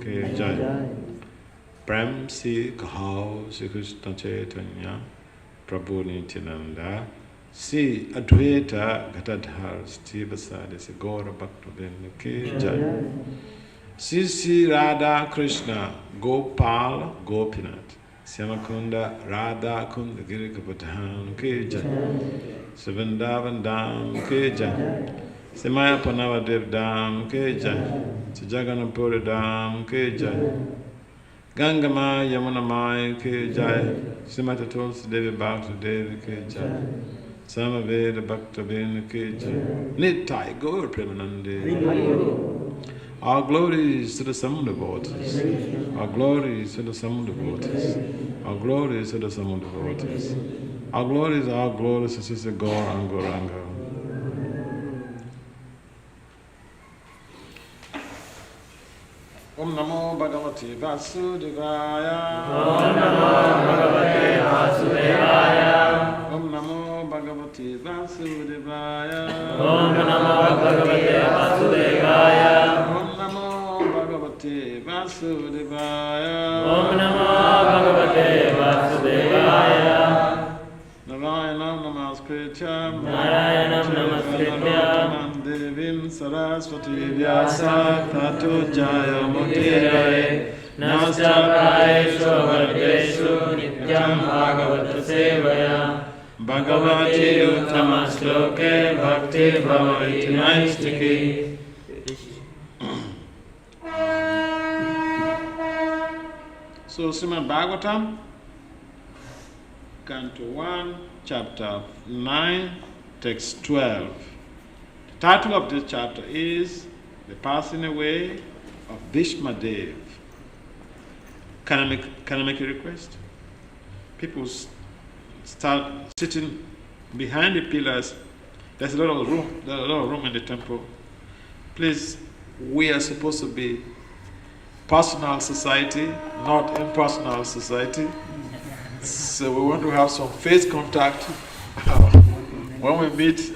के जय। प्रेम से कहो श्री कृष्ण चैतन्य प्रभु नित्यानंदा श्री अद्वैत गदाधर श्रीवासादि से गौर भक्तवृंद के जय। Shri Shri Radha Krishna Gopal Gopinath Sevakunj Radha Kund Girikapathan ke jai. Vrindavan Dham ke jai. Semaya Panavadev Dham ke jai. Jagannathpuri Dham ke jai. Gangamai Yamunamai ke jai. Srimati Tulsi Devi Bhakti Devi ke jai. Samaveda Bhaktivinoda ke jai. Nittai Gaur Premanande. Our glory is to the Samudra devotees. Our glory is to the Samudra devotees. Our glory is to the Samudra devotees. Our glory is our glory to Sister Gaur and Gauranga. Om Namo Bhagavate Vasudevaya. Om Namo Bhagavate Vasudevaya. Om Namo Bhagavate Vasudevaya. Om Namo Bhagavate Vasudevaya. Om Namo Bhagavate Vasudevaya. Om Namo Bhagavate Vasudevaya. Narayanam Namaskritya. Narayanam Namaskritya. Devim Saraswati Vyasa Tato Jaya Mudire. Nastapraeshu Vargeshu Nityam Bhagavata Sevaya. Bhagavati Uttamaśloke Bhakti Bhavati Naistiki. So Srimad Bhagavatam, Canto 1, Chapter 9, Text 12. The title of this chapter is The Passing Away of Bhīṣmadeva. Can I make a request? People start sitting behind the pillars. There's a lot of room in the temple. Please, we are supposed to be personal society, not impersonal society. So we want to have some face contact when we meet.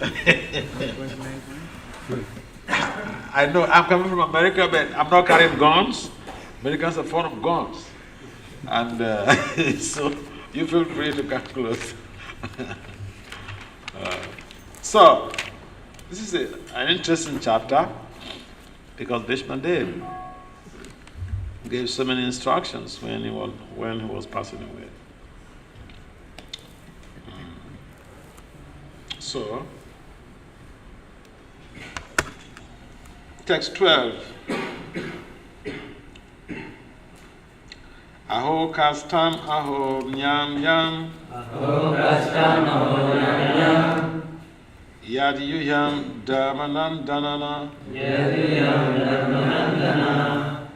I know I'm coming from America, but I'm not carrying guns. Americans are fond of guns. And so you feel free to come close. So, this is an interesting chapter because Bhīṣmadeva gave so many instructions when he was passing away. So, text 12. Aho kastam aho nyam yam. Aho kastam aho nyam yam. Yadiyuyam dharmanandanana. Yadiyuyam dharmanandanana.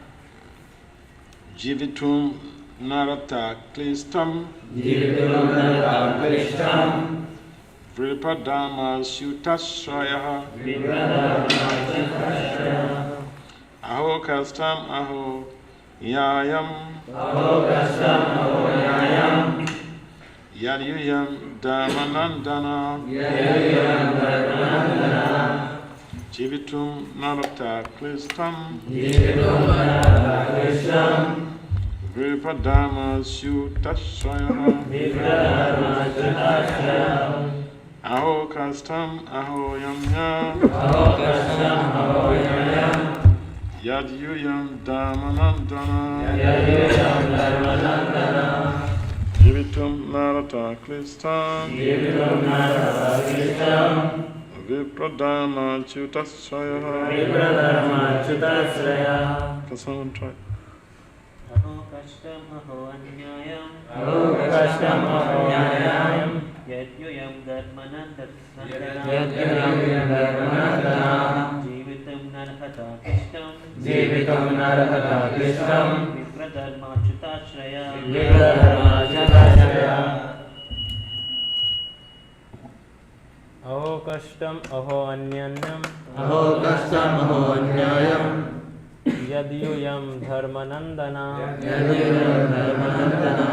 Jivitum narata klistam. Jivitum narata klistam. Vripadama shutashraya. Vripadama shutashraya. Aho kastam aho yayam. Aho kastam aho yayam. Yadiyuyam dharmanandana. Yadiyuyam dharmanandana. Jivitum narata klistam. Jivitum narata klistam. Vripadama shutashraya. Vripadama shutashraya. Aho kastam aho yamya. Aho kastam aho yayam. Yadiyuyam dharmanandana. Yadiyuyam dharmanandana. Jivitum narata klistam. Jivitum narata klistam. Vipradama chutashraya. Vipradama chutashraya. Can someone try? Aho kastam aho anyayam. Aho kastam aho nyayam. Yadyuyam dharmanandana. Yadyuyam dharmanandana. Jivitam narhata kishtam. Jivitum narhata klistam. Vipradharma chutashraya. Vipradharma chutashraya. Aho kastam aho anyanyam. Aho kastam aho anyayam. Yadiyuyam dharmanandana. Yadiyuyam dharmanandana.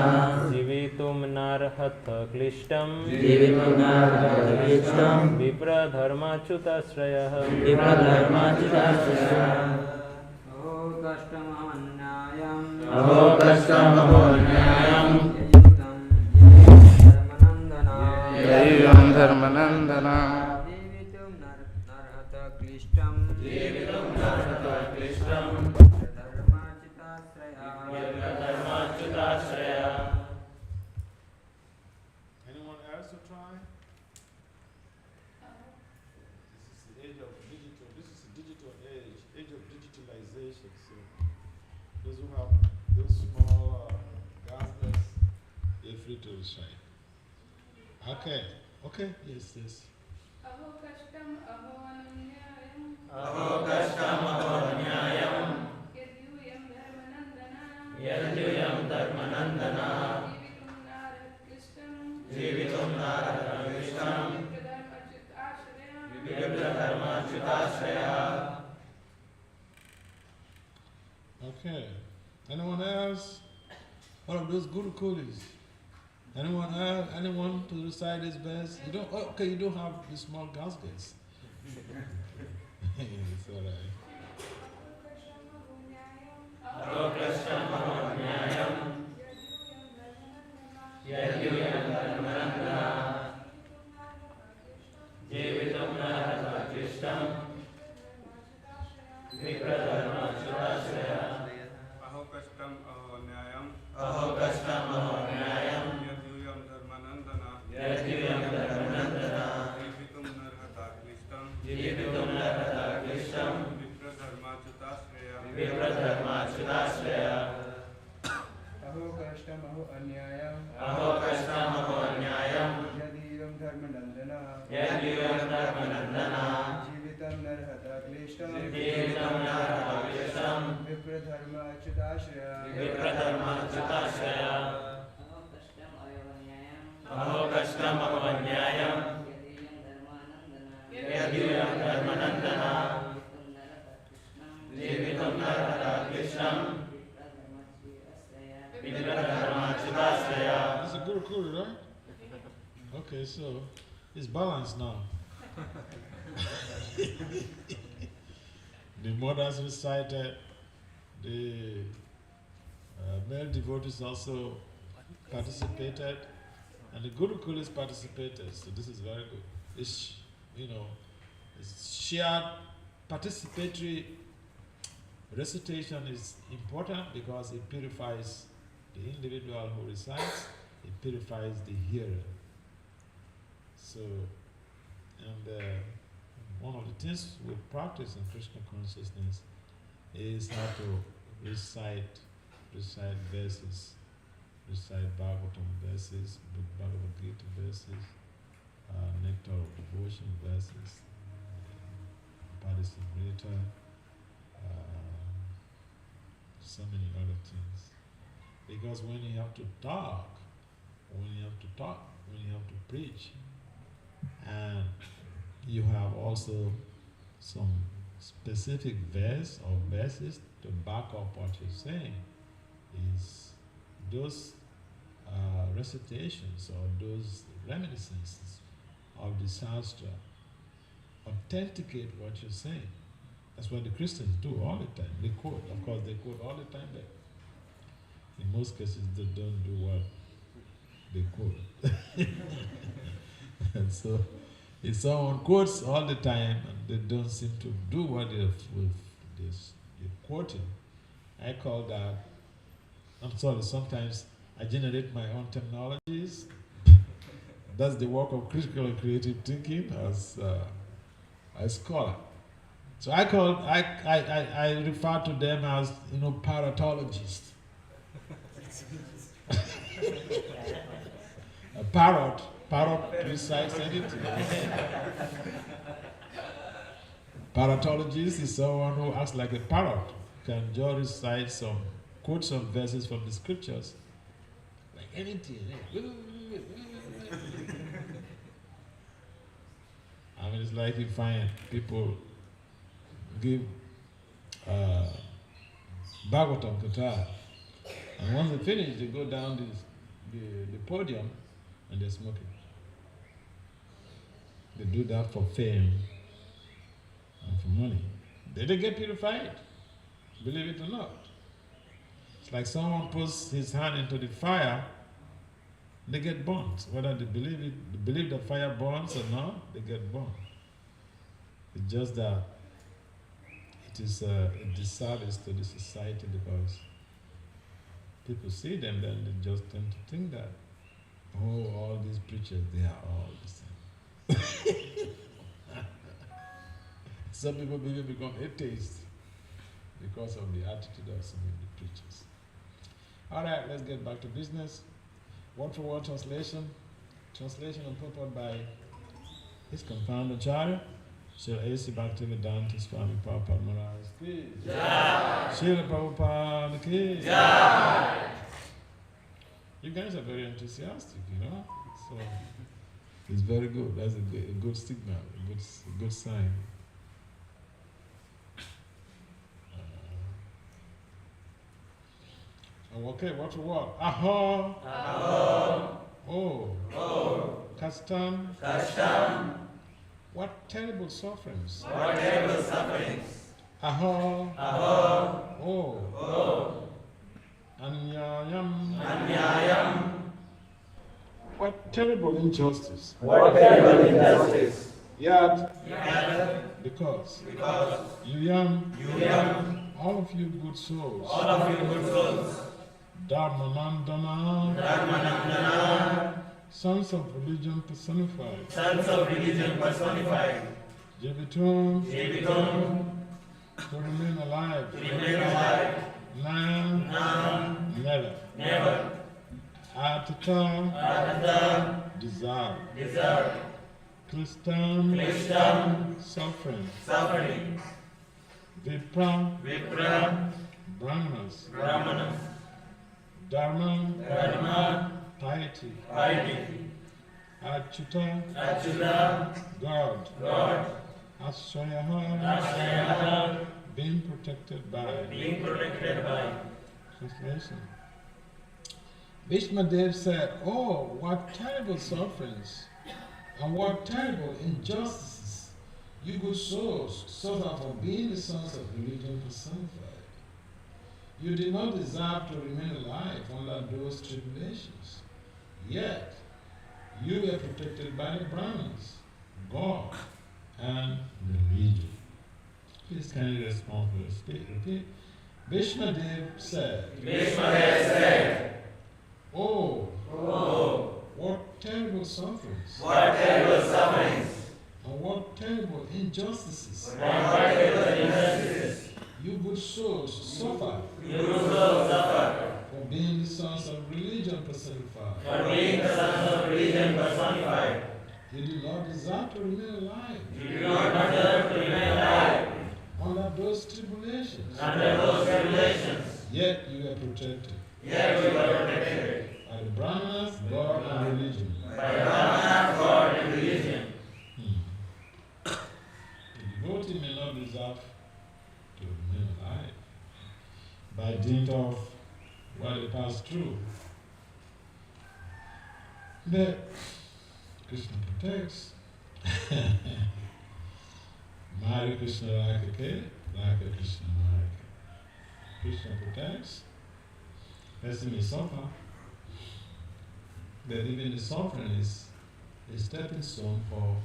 Jivitum narhatha klishtam. Jivitum narhata klistam. Vipradharma chutashraya. Vipradharma chutashraya. Aho kastam aho anyayam. Aho Kashtam Aho Nyayam Yayam Dharmanandana Jeevitum Narhata Klishtam Dharmachitashraya. Anyone else to try? This is the age of digital. This is the digital age of digitalization. So those who have those small gases, they're free to recite. Okay, yes. Aho Kashtam Aho Ananyayam Aho Kashtam Aho Nyayam Yadyuyam Dharmanandana Yadyuyam Dharmanandana Jeevitum Narhat Klishtam Jeevitum Narhata Klishtam Vipradharmachyutashraya. Okay. Anyone else? All of those Guru Kulis. Anyone else? Anyone to recite his best? You don't. Okay, you don't have the small gaskets. It's all right. Aho Kashtam Aho Nyayam Yadyuyam Dharmanandana Jeevitum Narhata Klishtam Vipradharmachyutashraya. Aho Kashtam Aho Nyayam Aho Kashtam Aho Nyayam Yadyuyam Dharmanandana Yadyuyam Dharmanandana Jeevitum Narhata Klishtam Jeevitum Narhata Klishtam Vipradharmachyutashraya. Aho Kashtam Aho Anyayam Aho Kashtam Aho Nyayam Yadyuyam Dharmanandana Yadyuyam Dharmanandana Jeevitam Narhata Klishtam Jeevitam Narhata Klishtam Vipradharmachyutashraya. Vipradharmachyutashraya. Aho Kashtam Aho Nyayam Yadyuyam Dharmanandana Jeevitam Narhata Klishtam Vipradharmachyutashraya. It's a Guru Kuru, right? Okay, so it's balanced now. The mothers recited, the male devotees also participated, and the Guru Kulis participated. So this is very good. It's, it's shared participatory recitation is important because it purifies the individual who recites, it purifies the hearer. So, and one of the things we practice in Krishna consciousness is how to recite verses, recite Bhagavatam verses, Bhagavad Gita verses, Nectar of Devotion verses, Padisambhita, so many other things. Because when you have to talk, when you have to preach, and you have also some specific verse or verses to back up what you're saying, is those recitations or those reminiscences of the Shastra authenticate what you're saying. That's what the Christians do all the time. They quote, of course they quote all the time, but in most cases they don't do what they quote. And so if someone quotes all the time and they don't seem to do what they're quoting, I call that, I'm sorry, sometimes I generate my own terminologies. That's the work of critical and creative thinking as a scholar. So I refer to them as, parrotologists. A parrot recites anything. Parrotologist is someone who acts like a parrot, can just recite quote some verses from the scriptures, like anything. I mean, it's like you find people give Bhagavatam Katha, and once they finish, they go down the podium and they're smoking. They do that for fame and for money. They get purified, believe it or not. It's Like someone puts his hand into the fire, they get burnt. Whether they believe that fire burns or not, they get burnt. It's just that it is a disservice to the society because people see them, then they just tend to think that, oh, all these preachers, they are all the same. Some people become atheists because of the attitude of some of the preachers. All right, let's get back to business. Word for word translation. Translation and purport by his confounder Acharya, Srila A.C. Bhaktivedanta Swami Prabhupada Maharaj ki Jai. Srila Prabhupada ki Jai. You guys are very enthusiastic, you know? So it's very good. That's a good signal, a good sign. Okay, what to what? Aho. Aho. Oh. Oh. Kastam. Kastam. What terrible sufferings. What terrible sufferings. Aho. Aho. Oh. Oh. Anyayam. Anyayam. What terrible injustice. What terrible injustice. Yet. Yet. Because. You Yuyam. All of you good souls. All of you good souls. Dharmanandana. Dharmanandana. Sons of religion personified. Sons of religion personified. Jevitum. Jevitum. To remain alive. To remain alive. Now. Never. Never. Atata. Atata. Desire. Desire. Kristam. Kristam. Suffering. Suffering. Vipra. Vipra. Brahmanas. Brahmanas. Dharma. Dharma. Piety. Piety. Achyuta. Achyuta. God. God. Asyaha. Asyaha. Being protected by. Being protected by. Translation. Bhīṣmadeva said, oh, what terrible sufferings and what terrible injustices you good souls suffer for being the sons of religion personified. You did not deserve to remain alive under those tribulations. Yet, you were protected by the Brahmins, God, and religion. Please kindly respond to the speech. Repeat. Bhīṣmadeva said, Oh, what terrible sufferings. What terrible sufferings. And what terrible injustices. And what terrible injustices. You good souls suffer. You good souls suffer. For being the sons of religion personified. For being the sons of religion personified. You do not deserve to remain alive. You do not deserve to remain alive. Under those tribulations. Under those tribulations. Yet you are protected. Yet you are protected. By the Brahmanas, God, and religion. By Brahmanas, God, and religion. The devotee may not deserve to remain alive by dint of what they pass through. But Krishna protects. Mari Krishna Rakake, Raka Krishna Marake. Krishna protects. Person may suffer. But even the suffering is a stepping stone for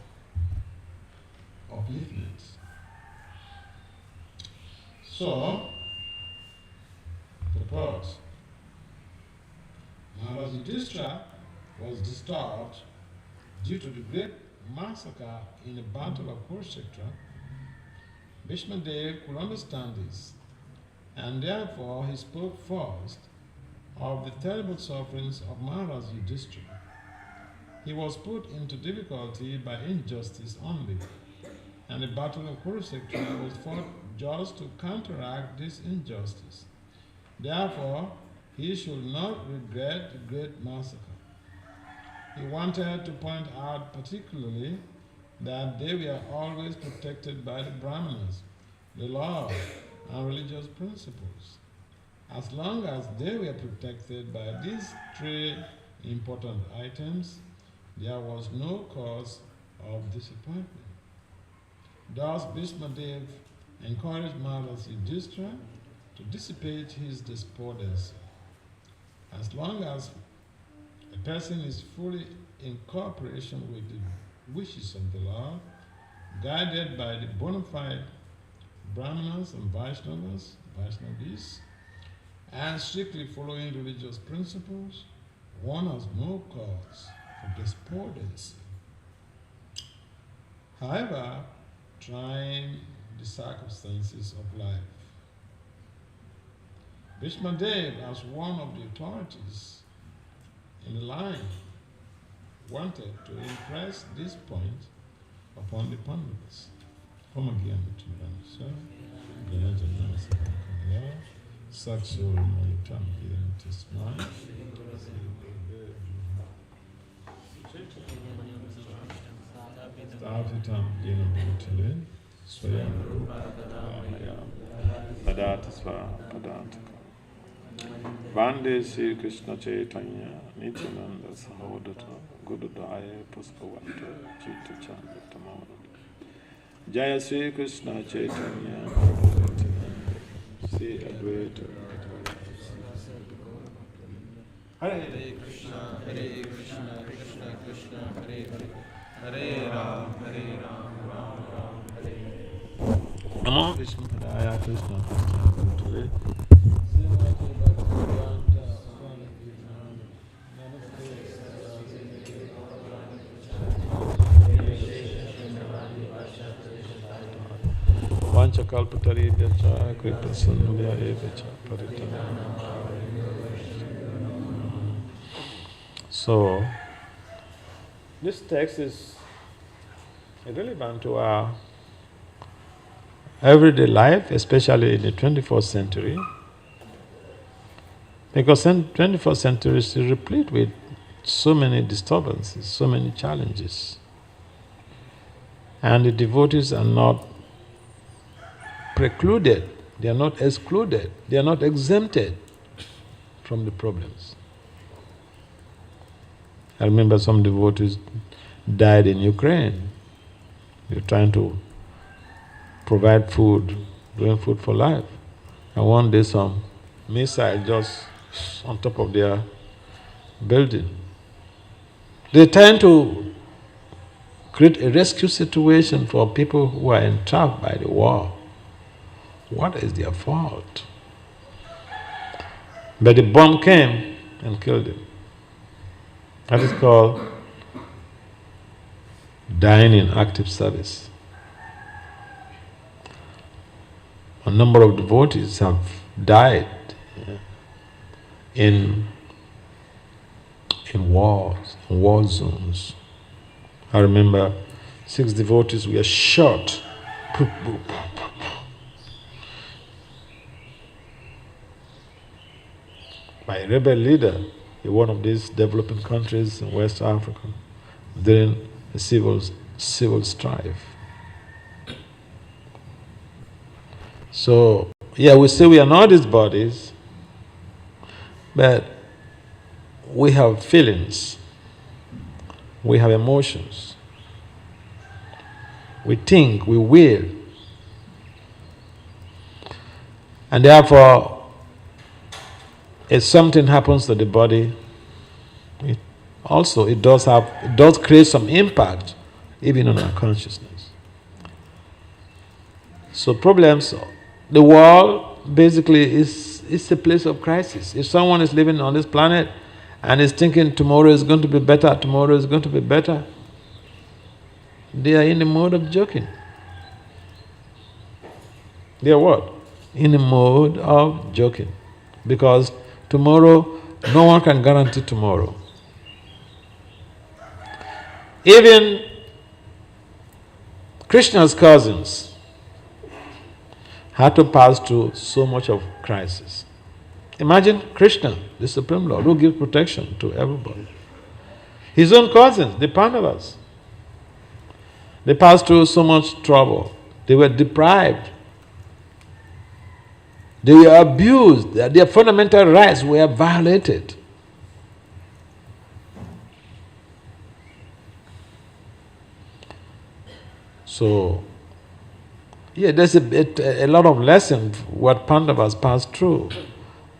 upliftment. So, purport. Maharaja Yudhishthira was disturbed due to the great massacre in the battle of Kurukshetra. Bhīṣmadeva could understand this, and therefore he spoke first of the terrible sufferings of Maharaja Yudhishthira. He was put into difficulty by injustice only, and the battle of Kurukshetra was fought just to counteract this injustice. Therefore, he should not regret the great massacre. He wanted to point out particularly that they were always protected by the Brahmanas, the law, and religious principles. As long as they were protected by these three important items, there was no cause of disappointment. Thus, Bhīṣmadeva encouraged Maharaja Yudhishthira to dissipate his despondency. As long as a person is fully in cooperation with the wishes of the Lord, guided by the bona fide Brahmanas and Vaishnavis, and strictly following religious principles, one has no cause for despondency. However, trying the circumstances of life, Bhīṣmadeva, as one of the authorities in the line, wanted to impress this point upon the Pandavas. Come again to answer. Such soul may come in this mind. Stavitam yena bhutale swayam rupa padata sva padataka. Vande Sri Krishna Chaitanya Nityananda Sahodata Gurudaya Puspavanta Chitta Chandra. Jaya Sri Krishna Chaitanya Sri Advaita Hare Krishna, Krishna Krishna, Hare Hare, Hare Ram, Ram Ram, Hare. Namo Vishnu Padaya Krishna Krishna Vanchakalpataribhyacha Kripasanubhyayevacha Paritana. So, this text is relevant to our everyday life, especially in the 21st century, because the 21st century is replete with so many disturbances, so many challenges, and the devotees are not precluded, they are not excluded, they are not exempted from the problems. I remember some devotees died in Ukraine. They're trying to provide food, doing food for life. And one day some missile just on top of their building. They're trying to create a rescue situation for people who are entrapped by the war. What is their fault? But the bomb came and killed them. That is called dying in active service. A number of devotees have died in wars, in war zones. I remember 6 devotees were shot by a rebel leader in one of these developing countries in West Africa during a civil strife. So, yeah, we say we are not these bodies, but we have feelings, we have emotions, we think, we will, and therefore, if something happens to the body, it does create some impact even on our consciousness. So problems, the world basically is a place of crisis. If someone is living on this planet and is thinking tomorrow is going to be better, they are in the mode of joking. They are what? In the mode of joking. Because tomorrow, no one can guarantee tomorrow. Even Krishna's cousins had to pass through so much of crisis. Imagine Krishna, the Supreme Lord, who gives protection to everybody. His own cousins, the Pandavas, they passed through so much trouble. They were deprived. They were abused. Their fundamental rights were violated. So, Yeah, there's a lot of lesson what Pandavas passed through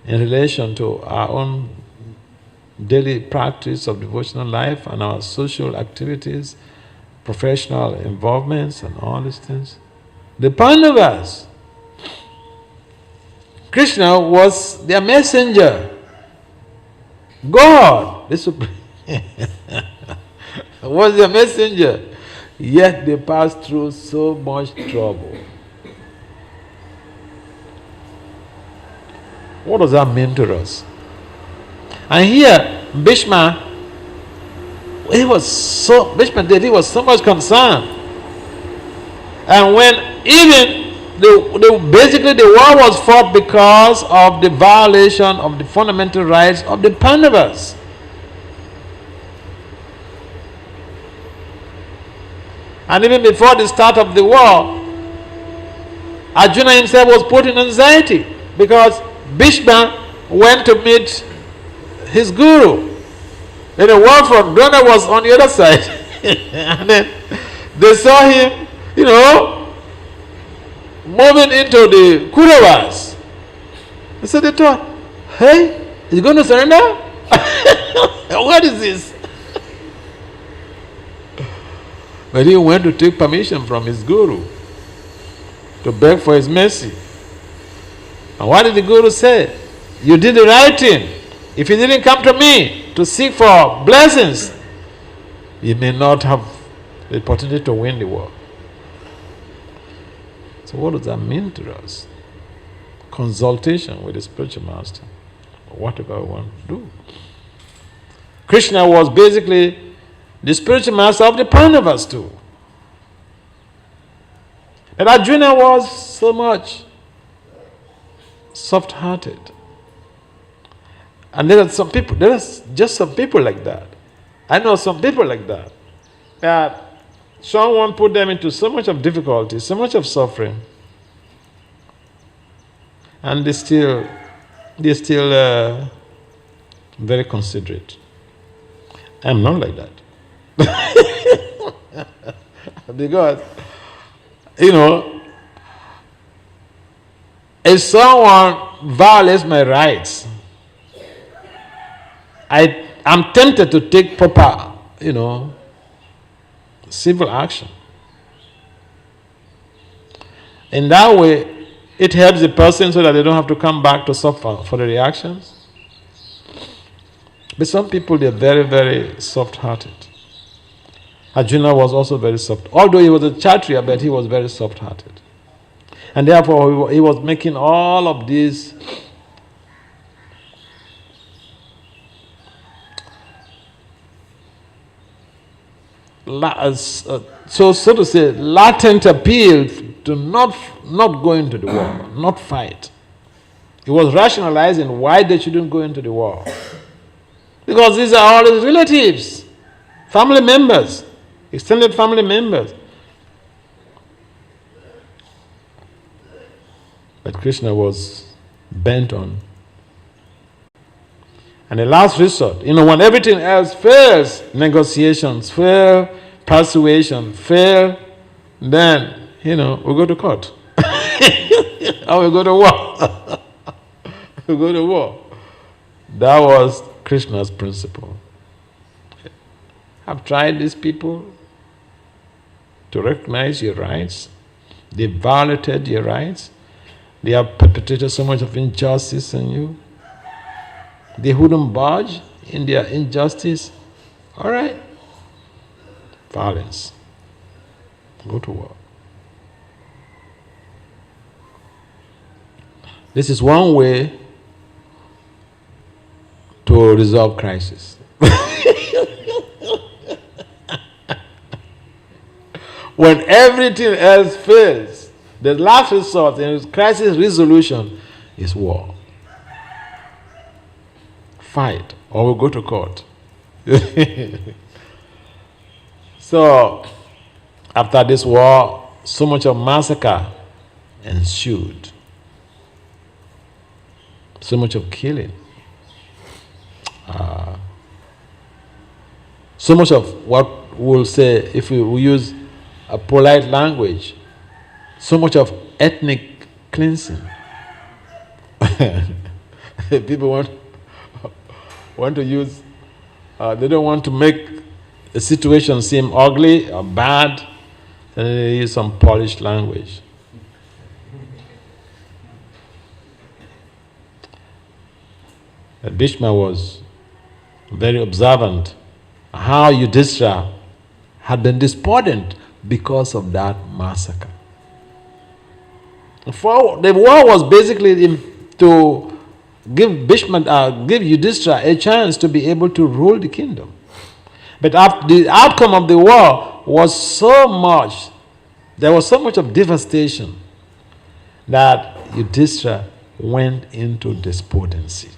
in relation to our own daily practice of devotional life and our social activities, professional involvements and all these things. The Pandavas, Krishna was their messenger. God, the Supreme, was their messenger. Yet they passed through so much trouble. What does that mean to us? And here, Bhīṣmadeva was so much concerned. And when even basically the war was fought because of the violation of the fundamental rights of the Pandavas. And even before the start of the war, Arjuna himself was put in anxiety because Bhishma went to meet his guru. In a war front, Drona was on the other side. And then they saw him, moving into the Kauravas. So they thought, hey, he's going to surrender? What is this? But he went to take permission from his guru to beg for his mercy. And what did the guru say? You did the right thing. If you didn't come to me to seek for blessings, you may not have the opportunity to win the war. So what does that mean to us? Consultation with the spiritual master. Whatever we want to do. Krishna was basically the spiritual master of the Pandavas too. And Arjuna was so much soft-hearted. And there are just some people like that. I know some people like that. That someone put them into so much of difficulty, so much of suffering, and they're still very considerate. I'm not like that. Because, if someone violates my rights, I'm tempted to take proper, civil action. In that way, it helps the person so that they don't have to come back to suffer for the reactions. But some people, they're very, very soft-hearted. Arjuna was also very soft. Although he was a Kshatriya, but he was very soft-hearted. And therefore, he was making all of these so to say, latent appeal to not go into the war, not fight. He was rationalizing why they shouldn't go into the war. Because these are all his relatives, family members, extended family members. But Krishna was bent on. And the last resort, when everything else fails, negotiations fail, persuasion fail, then, we go to court. Or we go to war. We go to war. That was Krishna's principle. I've tried these people to recognize your rights. They violated your rights. They have perpetrated so much of injustice on you. They wouldn't budge in their injustice. All right. Violence. Go to war. This is one way to resolve crisis. When everything else fails, the last resort in crisis resolution is war. Fight, or we'll go to court. So, after this war, so much of massacre ensued. So much of killing. So much of what we'll say, if we use a polite language, so much of ethnic cleansing. People want to use, they don't want to make a situation seem ugly or bad, then they use some polished language. Bhishma was very observant how Yudhishthira had been despondent because of that massacre. The war was basically to give Yudhishthira a chance to be able to rule the kingdom. But the outcome of the war was so much, there was so much of devastation that Yudhishthira went into despondency.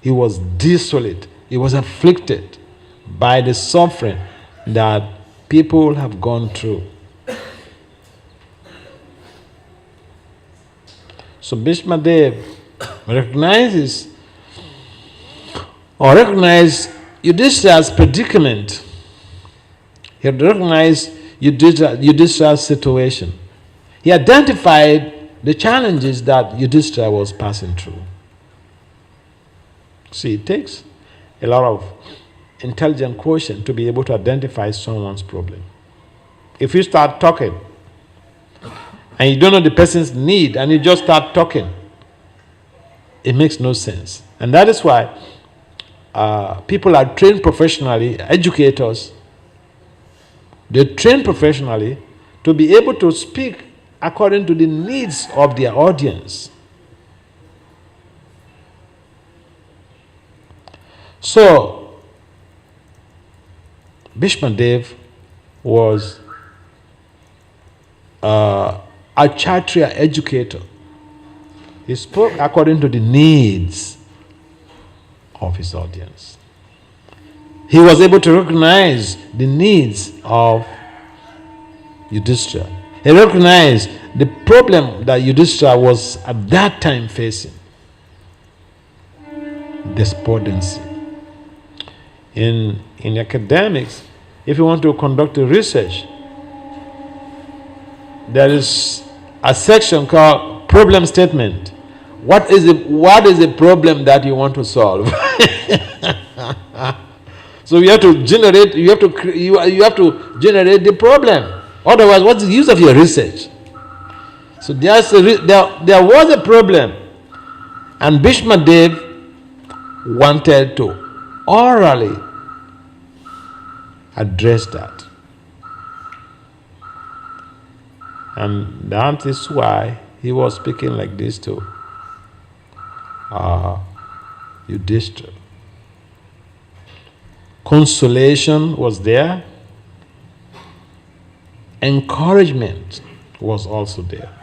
He was desolate. He was afflicted by the suffering that people have gone through. So Bhīṣmadeva recognized Yudhishthira's predicament. He recognized Yudhishthira's situation. He identified the challenges that Yudhishthira was passing through. See, it takes a lot of intelligent quotient to be able to identify someone's problem. If you start talking and you don't know the person's need and you just start talking, it makes no sense. And that is why people are trained professionally, educators, they train professionally to be able to speak according to the needs of their audience. So, Bhīṣmadeva was a Kshatriya educator. He spoke according to the needs of his audience. He was able to recognize the needs of Yudhishthira. He recognized the problem that Yudhishthira was at that time facing. Despondency. In academics, if you want to conduct a research, there is a section called problem statement. What is the problem that you want to solve? So you have to generate the problem. Otherwise, what's the use of your research? So there was a problem, and Bhīṣmadeva wanted to orally address that. And that is why he was speaking like this to Yudhishthira. Consolation was there. Encouragement was also there.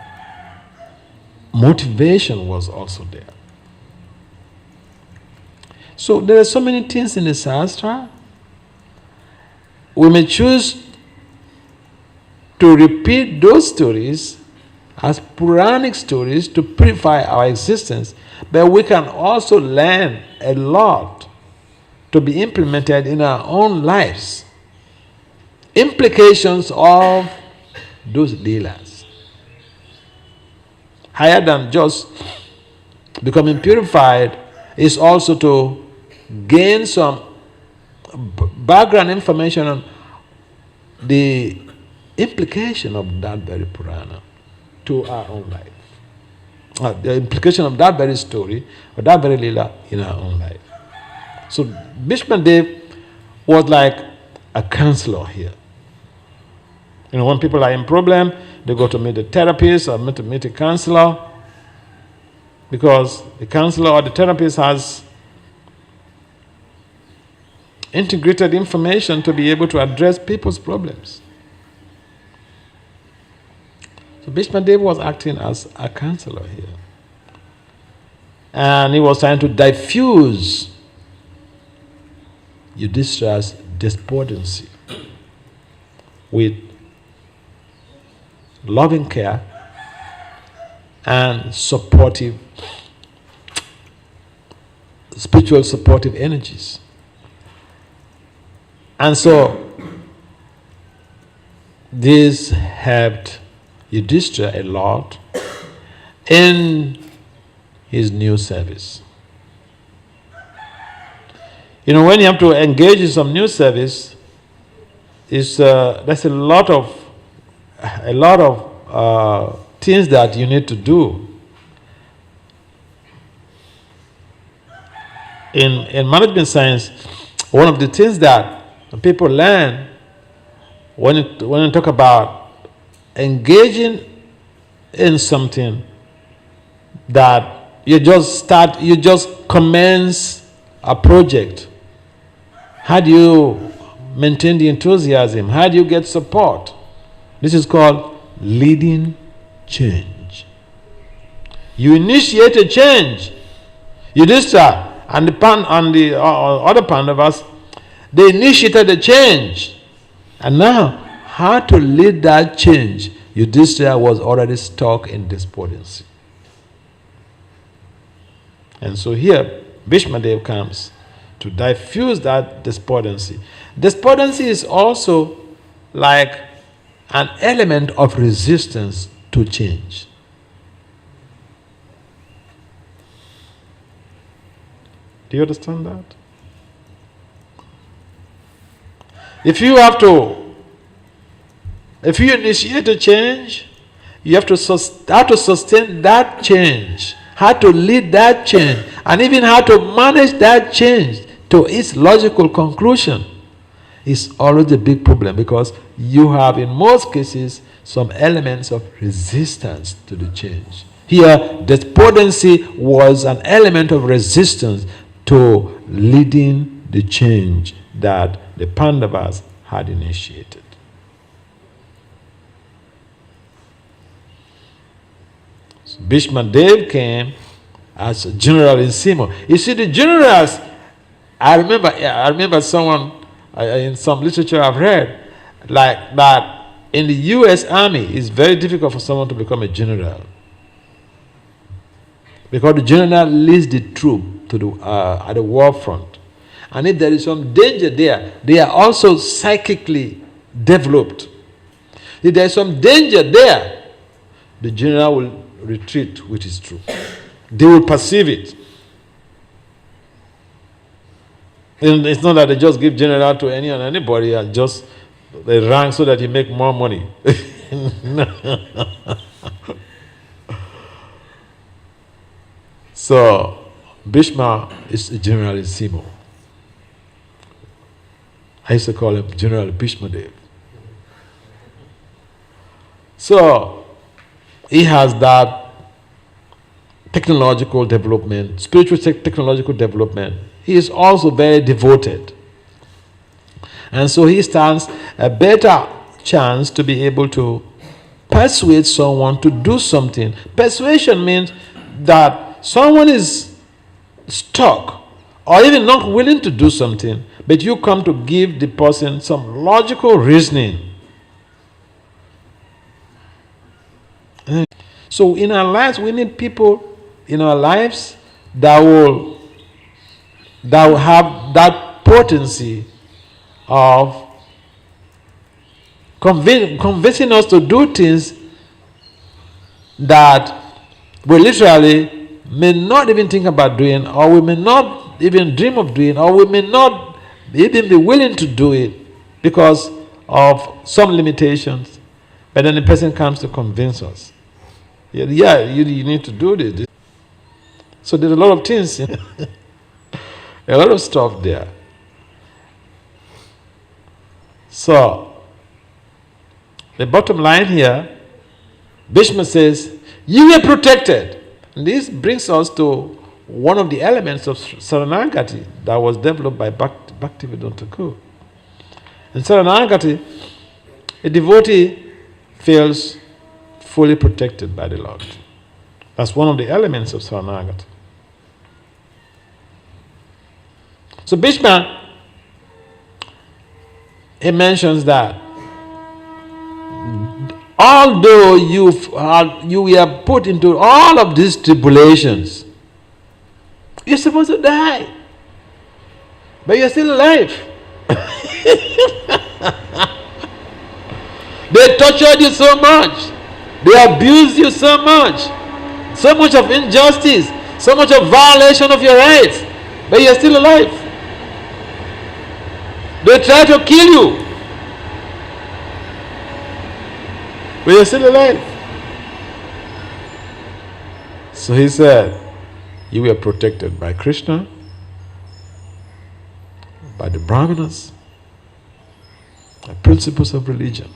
Motivation was also there. So there are so many things in the Shastra. We may choose to repeat those stories as Puranic stories to purify our existence, but we can also learn a lot to be implemented in our own lives. Implications of those leelas. Higher than just becoming purified is also to gain some background information on the implication of that very Purana to our own life. The implication of that very story, or that very Leela in our own life. So Bhīṣmadeva was like a counselor here. You know, when people are in problem, they go to meet a therapist or meet a counselor, because the counselor or the therapist has integrated information to be able to address people's problems. So Bhīṣmadeva was acting as a counselor here. And he was trying to diffuse Yudhishthira's despondency with loving care and supportive, spiritual supportive energies. And so this helped Yudhishthira a lot in his new service. When you have to engage in some new service, there's a lot of things that you need to do. In management science, one of the things that people learn when you talk about engaging in something that you just commence a project. How do you maintain the enthusiasm? How do you get support? This is called leading change. You initiate a change. Yudhishthira and the other Pandavas, they initiated a change. And now, how to lead that change? Yudhishthira was already stuck in despondency. And so here, Bhīṣmadeva comes to diffuse that despondency. Despondency is also like an element of resistance to change. Do you understand that? If you initiate a change, you have to sustain that change, how to lead that change, and even how to manage that change to its logical conclusion is always a big problem, because you have, in most cases, some elements of resistance to the change. Here, despondency was an element of resistance to leading the change that the Pandavas had initiated. So Bhīṣmadeva came as a general in Simo. You see, the generals, I remember someone in some literature I've read, like that in the U.S. Army, it's very difficult for someone to become a general, because the general leads the troop to at the war front. And if there is some danger there, they are also psychically developed. If there is some danger there, the general will retreat with his troop. They will perceive it. And it's not that they just give general to anybody and just they rank so that you make more money. So Bhīṣma is a general in Simo. I used to call him General Bhīṣmadeva. So he has that technological development, spiritual technological development. He is also very devoted. And so he stands a better chance to be able to persuade someone to do something. Persuasion means that someone is stuck or even not willing to do something, but you come to give the person some logical reasoning. So in our lives, we need people in our lives that will have that potency of convincing us to do things that we literally may not even think about doing, or we may not even dream of doing, or we may not even be willing to do it because of some limitations. But then the person comes to convince us. Yeah, you need to do this. So there's a lot of things, a lot of stuff there. So, the bottom line here, Bhīṣma says, you are protected. And this brings us to one of the elements of Saranagati that was developed by Bhakti Thakur. In Saranagati, a devotee feels fully protected by the Lord. That's one of the elements of Saranagati. So Bhīṣma, he mentions that although you were put into all of these tribulations, you're supposed to die, but you're still alive. They tortured you so much, They abuse you so much of injustice, so much of violation of your rights, but you're still alive. They try to kill you, but you're still alive. So he said, you were protected by Krishna, by the Brahmanas, by principles of religion.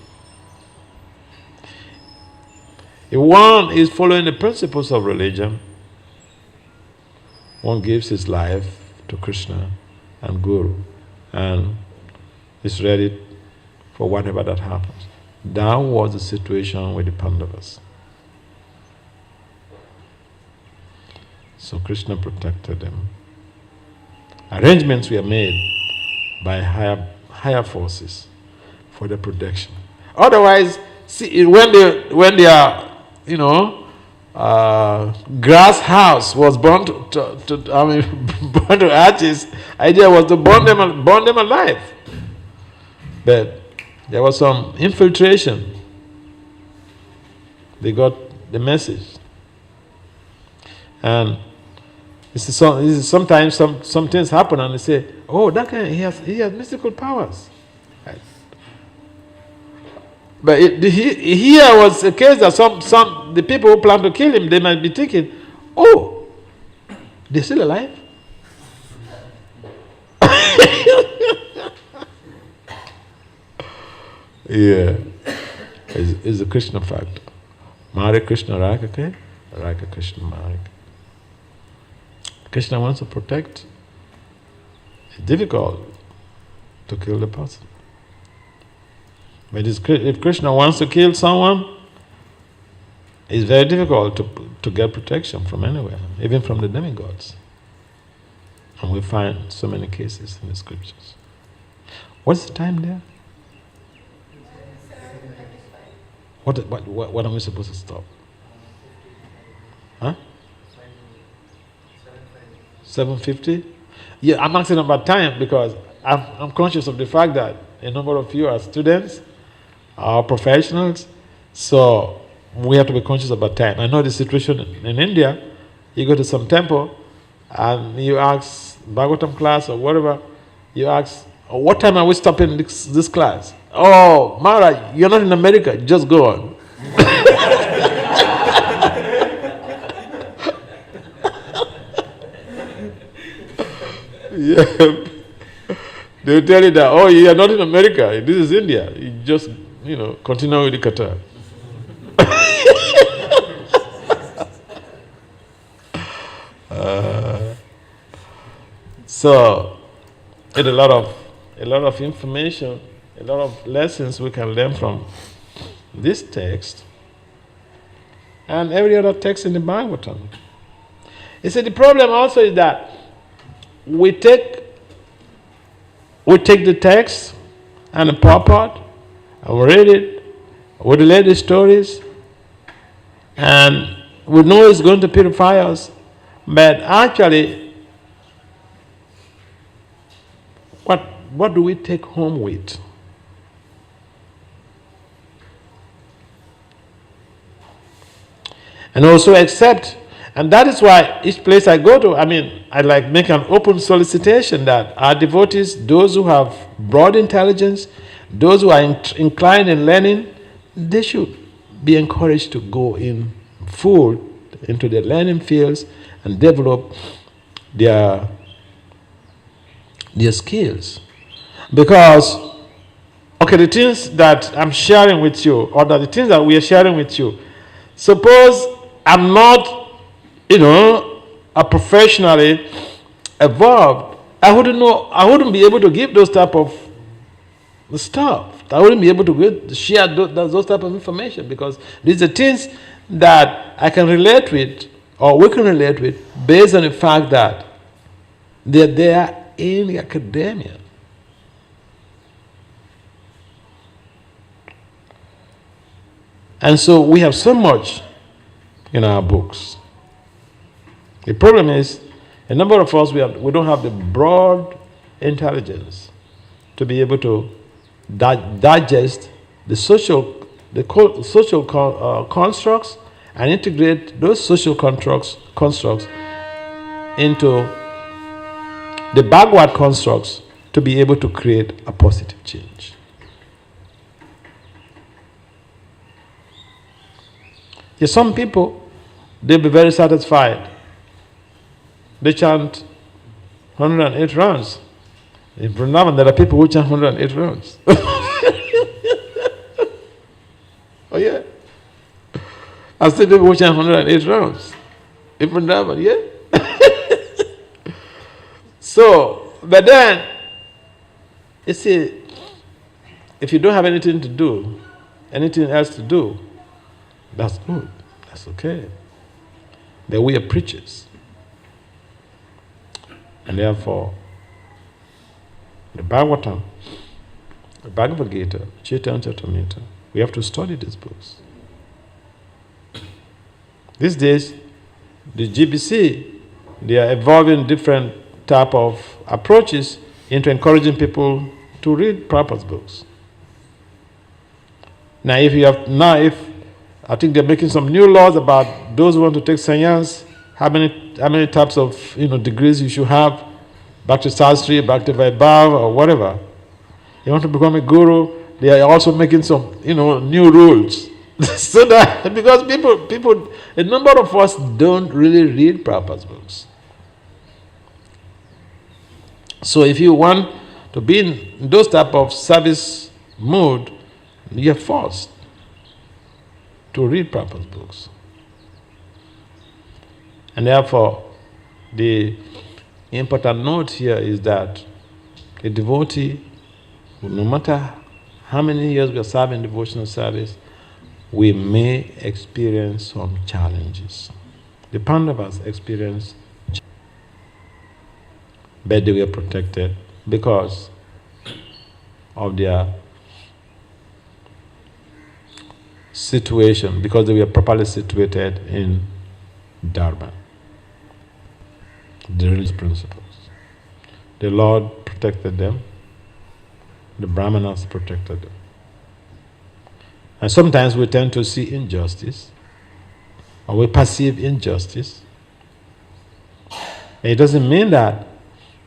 If one is following the principles of religion, one gives his life to Krishna and Guru and is ready for whatever that happens. That was the situation with the Pandavas. So Krishna protected them. Arrangements were made by higher forces for the protection. Otherwise, see, when they are, grass house was burned burned to ashes, idea was to burn them alive. But there was some infiltration. They got the message. And sometimes some things happen and they say, oh, that guy, he has mystical powers. Right. But here was a case that the people who plan to kill him, they might be thinking, oh, they're still alive? Yeah. It's a Krishna factor. Mare Krishna Rakake, Raka Krishna Mare. Krishna wants to protect. It's difficult to kill the person. But if Krishna wants to kill someone, it's very difficult to get protection from anywhere, even from the demigods. And we find so many cases in the scriptures. What's the time there? What am we supposed to stop? Huh? 7:50? Yeah, I'm asking about time because I'm conscious of the fact that a number of you are students, are professionals, so we have to be conscious about time. I know the situation in India. You go to some temple and you ask Bhagavatam class or whatever, you ask, oh, what time are we stopping this class? Oh, Maharaja, you're not in America, just go on. Yeah. They'll tell you that, oh, you are not in America, this is India. You just, continue with the kata. So, it's a lot of information, a lot of lessons we can learn from this text and every other text in the Bhagavatam. You see, the problem also is that we take the text and the purport and we read it, we relate the stories, and we know it's going to purify us, but actually, what do we take home with? And also accept. And that is why each place I go to, I like make an open solicitation that our devotees, those who have broad intelligence, those who are inclined in learning, they should be encouraged to go in full into the learning fields and develop their skills. Because, the things that I'm sharing with you, or the things that we are sharing with you, suppose I'm not are professionally evolved, I wouldn't be able to give those type of stuff. I wouldn't be able to share those type of information because these are things that I can relate with, or we can relate with, based on the fact that they're there in the academia. And so we have so much in our books. The problem is, a number of us, we don't have the broad intelligence to be able to digest the social the social constructs and integrate those social constructs into the backward constructs to be able to create a positive change. Yes, some people, they'll be very satisfied. They chant 108 rounds. In Vrindavan, there are people who chant 108 rounds. Oh yeah. I still people who chant 108 rounds. In Vrindavan, yeah. So, but then, you see, if you don't have anything to do, anything else to do, that's good. That's okay. But we are preachers. And therefore, the Bhagavatam, the Bhagavad Gita, Chaitanya Charitamrita, we have to study these books. These days, the GBC, they are evolving different type of approaches into encouraging people to read Prabhupada's books. Now, if I think they're making some new laws about those who want to take sannyas, how many types of degrees you should have, Bhakti Sastri, Bhakti Vaibhav, or whatever. You want to become a guru, they are also making some new rules. So that because people, a number of us don't really read Prabhupada's books. So if you want to be in those type of service mood, you're forced to read Prabhupada's books. And therefore, the important note here is that a devotee, no matter how many years we are serving devotional service, we may experience some challenges. The Pandavas experienced challenges, but they were protected because of their situation, because they were properly situated in Dharma, the religious principles. The Lord protected them, the Brahmanas protected them. And sometimes we tend to see injustice, or we perceive injustice. It doesn't mean that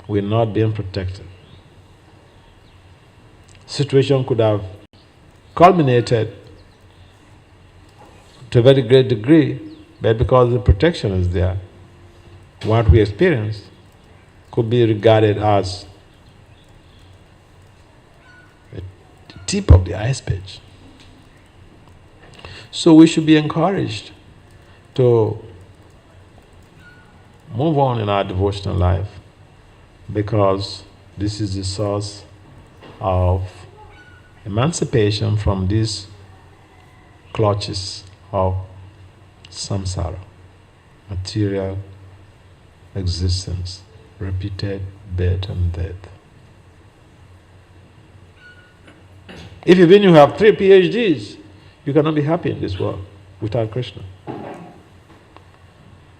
we're not being protected. Situation could have culminated to a very great degree, but because the protection is there, what we experience could be regarded as the tip of the iceberg. So we should be encouraged to move on in our devotional life, because this is the source of emancipation from these clutches of samsara, material existence, repeated birth and death. If even you have 3 PhDs, you cannot be happy in this world without Krishna.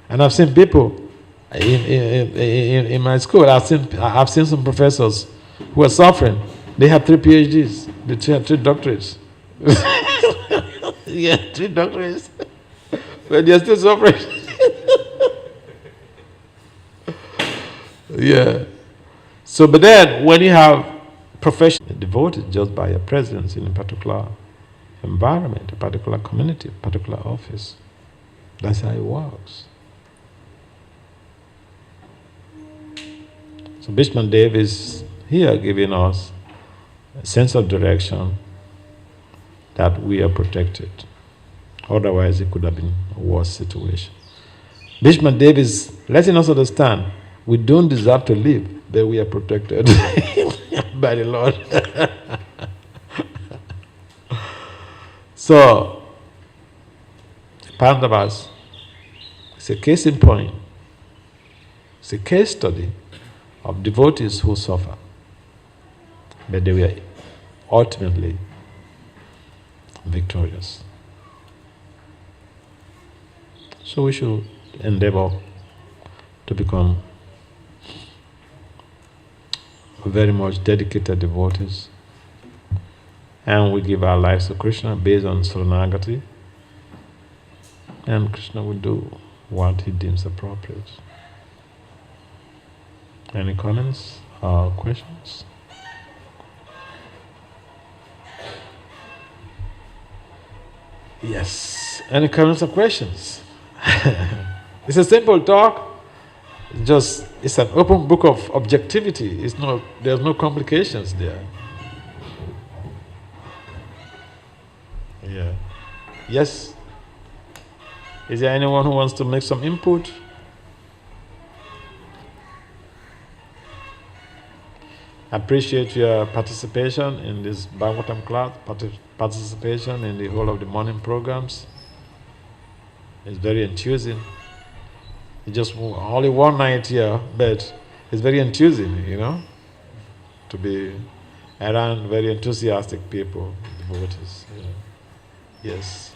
And I've seen people in my school, I've seen some professors who are suffering. They have 3 PhDs, they have 3 doctorates. Yeah, 3 doctorates. But they're still suffering. Yeah. So, but then when you have professional devoted just by your presence in a particular environment, a particular community, a particular office, that's how it works. So Bhīṣmadeva is here giving us a sense of direction that we are protected. Otherwise, it could have been a worse situation. Bhīṣmadeva is letting us understand we don't deserve to live, but we are protected by the Lord. So, Pandavas, it's a case in point. It's a case study of devotees who suffer, but they were ultimately victorious. So we should endeavor to become very much dedicated devotees and we give our lives to Krishna based on Saranagati, and Krishna will do what he deems appropriate. Any comments or questions? Yes. Any comments or questions? It's a simple talk. It's an open book of objectivity. There's no complications there. Yeah. Yes. Is there anyone who wants to make some input? I appreciate your participation in this Bhagavatam class, participation in the whole of the morning programs. It's very enthusing. It's just only one night here, but it's very enthusing, to be around very enthusiastic people, devotees. Yes.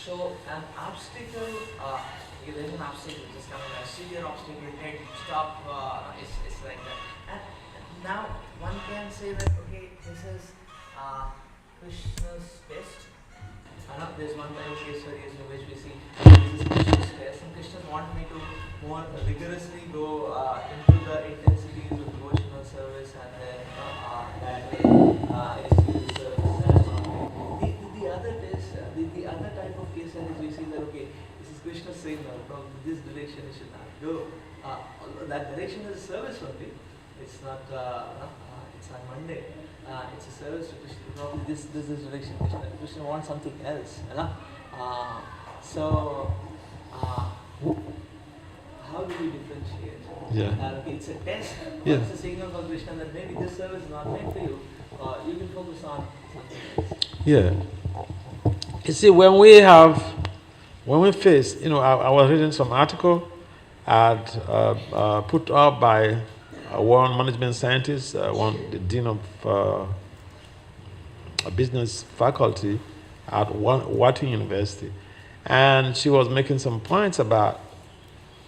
So an obstacle, there's an obstacle which is coming, a severe obstacle, head, stop, it's like that. And now one can say that, okay, this is Krishna's best. There's one time case studies in which we see this is Krishna's best, and Krishna wants me to more rigorously go into the intensities of devotional service, and then that way is to the service. The other is the other type of case studies we see that, okay, this is Krishna saying now from this direction you should not go. That direction is a service only. It's not it's on Monday. It's a service to Krishna. Probably this is direction Krishna wants something else. So how do we differentiate? Yeah. Okay, it's a test. Yeah. It's a signal for Krishna that maybe this service is not meant for you. You can focus on something else. Yeah. You see, when we face, I was reading some article put up by one management scientist, the dean of a business faculty at Wharton University, and she was making some points about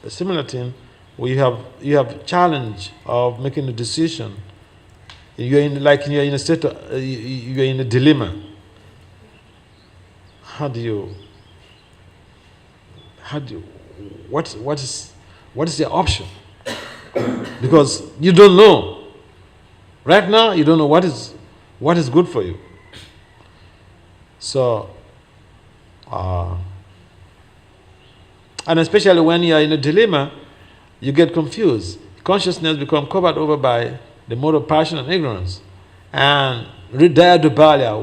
a similar thing. Where you have challenge of making a decision. You're in a state. You're in a dilemma. What is the option? Because you don't know. Right now, you don't know what is good for you. So, and especially when you are in a dilemma, you get confused. Consciousness becomes covered over by the mode of passion and ignorance. And Hridaya Dubalya,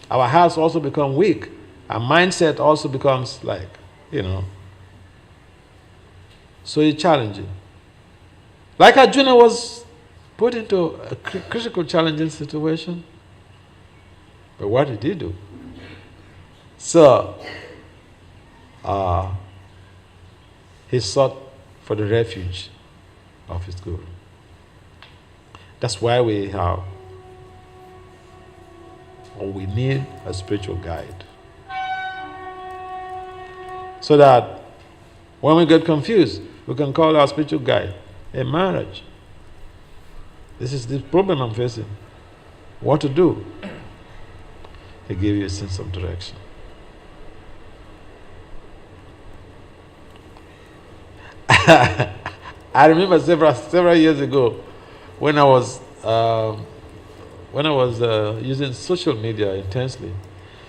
our hearts also become weak. Our mindset also becomes so it's challenging. Like Arjuna was put into a critical, challenging situation. But what did he do? So, he sought for the refuge of his Guru. That's why we need a spiritual guide. So that when we get confused, we can call our spiritual guide, "Hey Maharaja, this is the problem I'm facing. What to do?" He gave you a sense of direction. I remember several years ago when I was using social media intensely.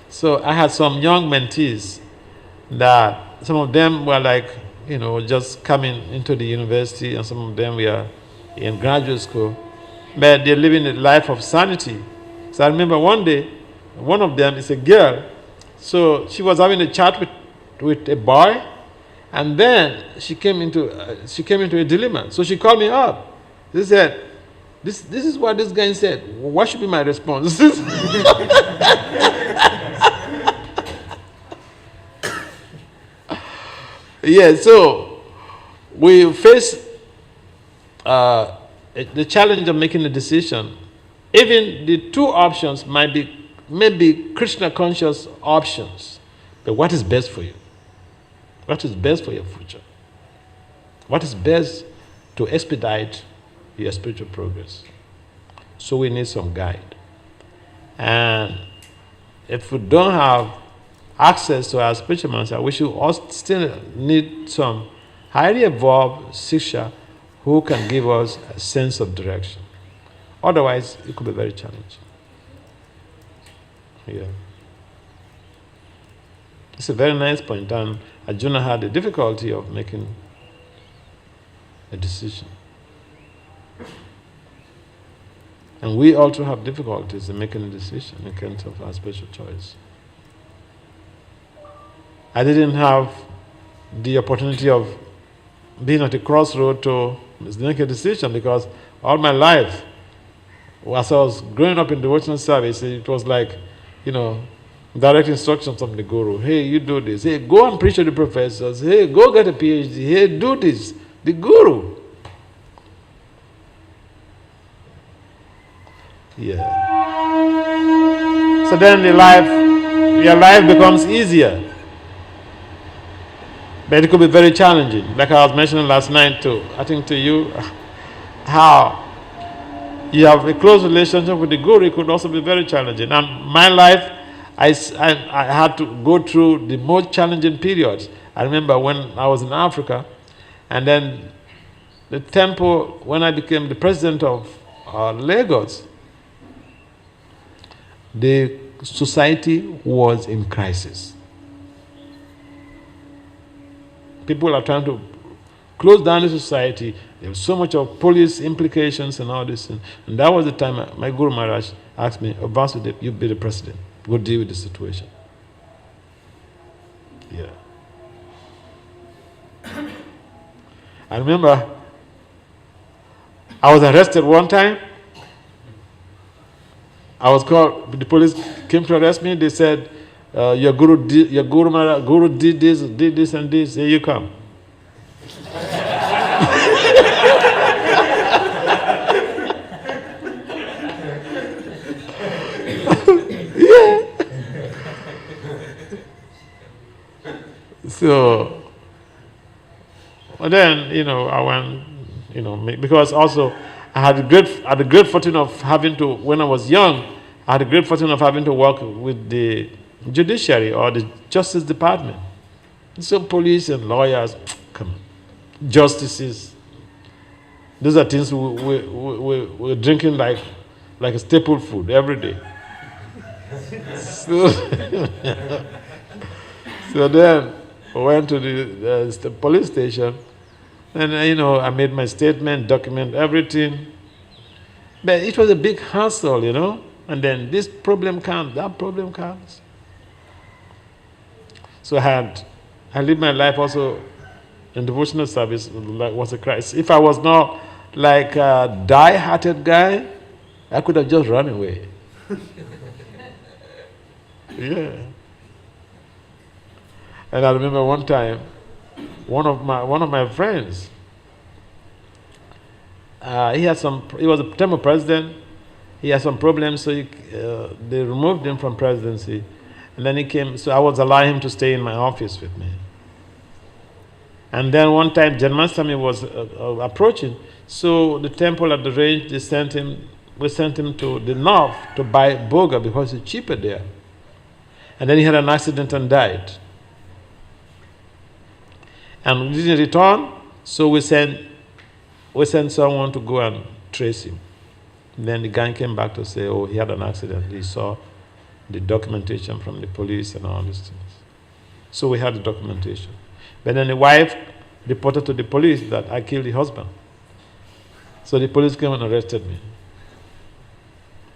So I had some young mentees that some of them were just coming into the university, and some of them were in graduate school, but they're living a life of sanity. So I remember one day, one of them is a girl, so she was having a chat with a boy, and then she came into a dilemma. So she called me up. She said, This is what this guy said. What should be my response? Yeah, so we face the challenge of making a decision. Even the two options might be maybe Krishna conscious options, but what is best for you? What is best for your future? What is best to expedite your spiritual progress? So we need some guide. And if we don't have access to our spiritual master, we should also still need some highly evolved Siksha who can give us a sense of direction. Otherwise, it could be very challenging. Yeah. It's a very nice point, and Arjuna had the difficulty of making a decision. And we also have difficulties in making a decision in terms of our spiritual choice. I didn't have the opportunity of being at a crossroad to make a decision, because all my life, as I was growing up in devotional service, it was like, direct instructions from the Guru. Hey, you do this. Hey, go and preach to the professors. Hey, go get a PhD. Hey, do this. The Guru. Yeah. So then your life becomes easier. But it could be very challenging. Like I was mentioning last night too, I think to you, how you have a close relationship with the Guru, it could also be very challenging. And my life, I had to go through the most challenging periods. I remember when I was in Africa, and then the temple, when I became the president of Lagos, the society was in crisis. People are trying to close down the society. There was so much of police implications and all this. And that was the time my Guru Maharaj asked me, Vasudeva, you be the president. Go deal with the situation. Yeah. I remember I was arrested one time. I was called, the police came to arrest me. They said, your Guru did this and this. Here you come. Yeah. So, but then, I went, because also I had the great fortune of having to, when I was young, I had the great fortune of having to work with the judiciary or the justice department. So police and lawyers, come on, justices, those are things we're drinking like a staple food every day. So then I went to the police station, and I made my statement, document everything. But it was a big hassle, and then this problem comes, that problem comes. So I lived my life also in devotional service, was a crisis. If I was not like a die-hearted guy, I could have just run away. Yeah. And I remember one time, one of my friends, he was a temple president. He had some problems, so they removed him from presidency. And then he came, so I was allowing him to stay in my office with me. And then one time, Janmashtami was approaching, so the temple at the range, we sent him to the north to buy boga because it's cheaper there. And then he had an accident and died. And we didn't return, so we sent someone to go and trace him. And then the guy came back to say, he had an accident. He saw the documentation from the police and all these things. So we had the documentation. But then the wife reported to the police that I killed the husband. So the police came and arrested me.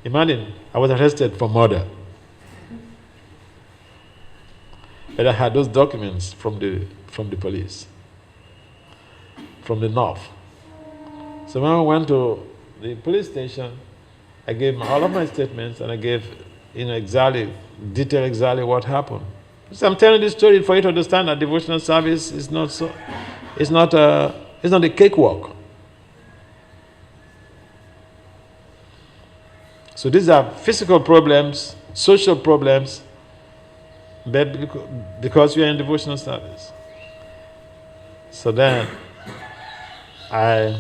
Imagine, I was arrested for murder. But I had those documents from the police, from the north. So when I went to the police station, I gave all of my statements, and I gave, detail exactly what happened. So I'm telling this story for you to understand that devotional service is not a cakewalk. So these are physical problems, social problems, but because we are in devotional service. So then I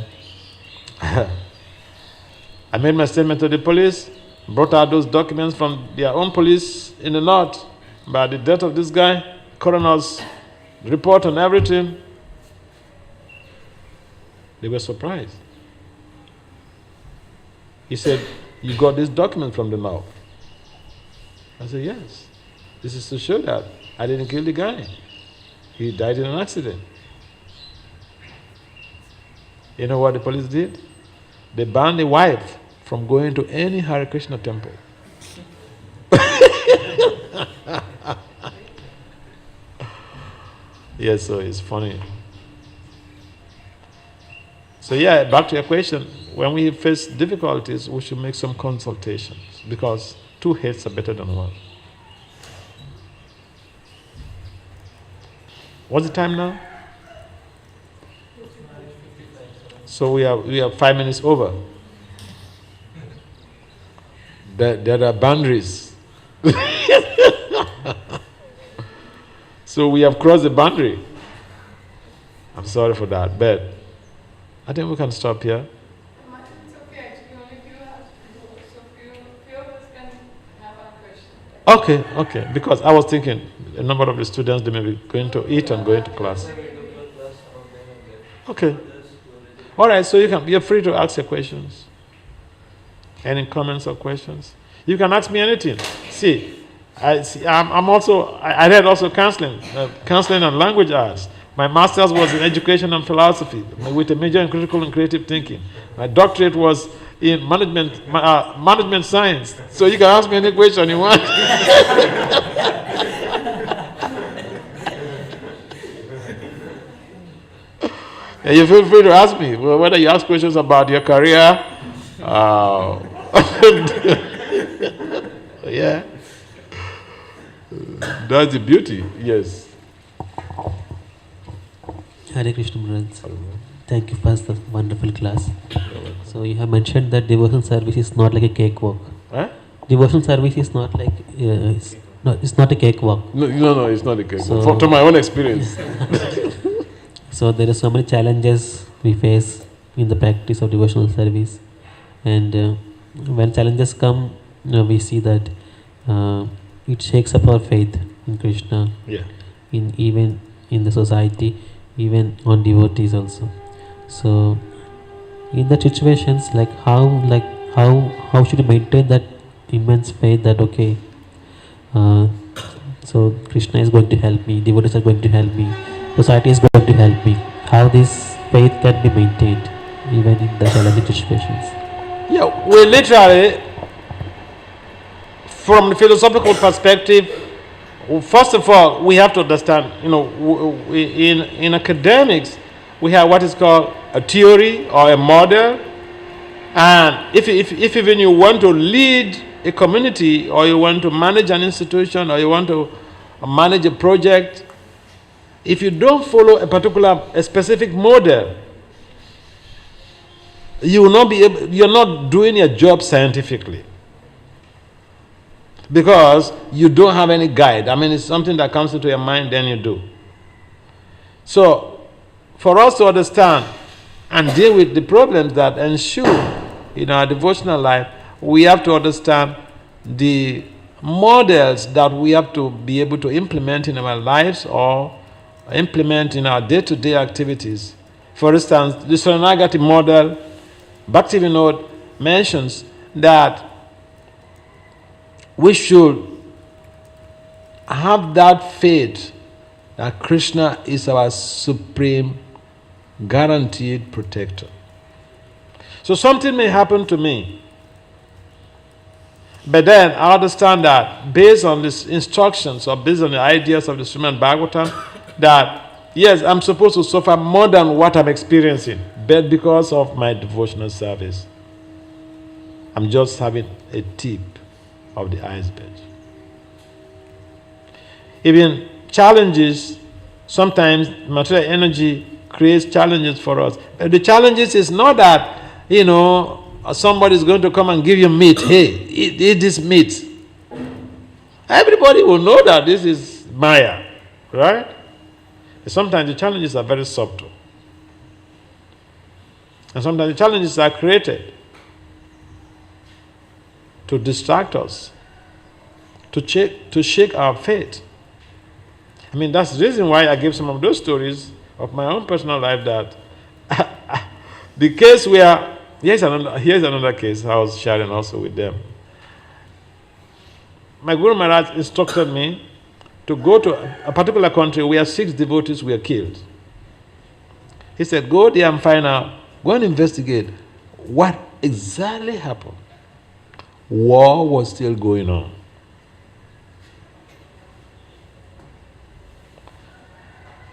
made my statement to the police, brought out those documents from their own police in the north about the death of this guy, coroner's report on everything. They were surprised. He said, "You got this document from the north?" I said, "Yes. This is to show that I didn't kill the guy. He died in an accident." You know what the police did? They banned the wife from going to any Hare Krishna temple. Yes, so it's funny. So yeah, back to your question. When we face difficulties, we should make some consultations, because two heads are better than one. What's the time now? So we are 5 minutes over. There are boundaries. So we have crossed the boundary. I'm sorry for that, but I think we can stop here. It's okay, actually, only few of us can have our question. Okay, because I was thinking a number of the students, they may be going to eat and going to class. Okay. All right, so you're free to ask your questions. Any comments or questions? You can ask me anything. I read also counseling and language arts. My master's was in education and philosophy with a major in critical and creative thinking. My doctorate was in management science. So you can ask me any question you want. You feel free to ask me, whether you ask questions about your career. Yeah. That's the beauty, yes. Hare Krishna Maharaj. Thank you for the wonderful class. So you have mentioned that devotional service is not like a cakewalk. Huh? Devotional service is not like it's not a cakewalk. No, it's not a cakewalk. From my own experience. So there are so many challenges we face in the practice of devotional service, and when challenges come, we see that it shakes up our faith in Krishna, even in the society, even on devotees also. So in that situations, how should we maintain that immense faith that so Krishna is going to help me, devotees are going to help me, society is going to help me. How this faith can be maintained even in the challenging situations? Yeah, we literally, from the philosophical perspective, first of all, we have to understand, in academics, we have what is called a theory or a model. And if even you want to lead a community, or you want to manage an institution, or you want to manage a project, if you don't follow a specific model, you will not be able, you're not doing your job scientifically, because you don't have any guide. I mean, it's something that comes into your mind, then you do. So, for us to understand and deal with the problems that ensue in our devotional life, we have to understand the models that we have to be able to implement in our lives or implement in our day-to-day activities. For instance, the Saranagati model, Bhakti Vinod mentions that we should have that faith that Krishna is our supreme guaranteed protector. So something may happen to me, but then I understand that based on these instructions or based on the ideas of the Srimad Bhagavatam, that yes, I'm supposed to suffer more than what I'm experiencing, but because of my devotional service. I'm just having a tip of the iceberg. Even challenges, sometimes material energy creates challenges for us. But the challenges is not that, somebody is going to come and give you meat. Hey, eat this meat. Everybody will know that this is Maya, right? Sometimes the challenges are very subtle. And sometimes the challenges are created to distract us, to shake our faith. I mean, that's the reason why I gave some of those stories of my own personal life, that the case where, here's another case I was sharing also with them. My Guru Maharaj instructed me to go to a particular country where 6 devotees were killed. He said, go there and find out, go and investigate what exactly happened. War was still going on.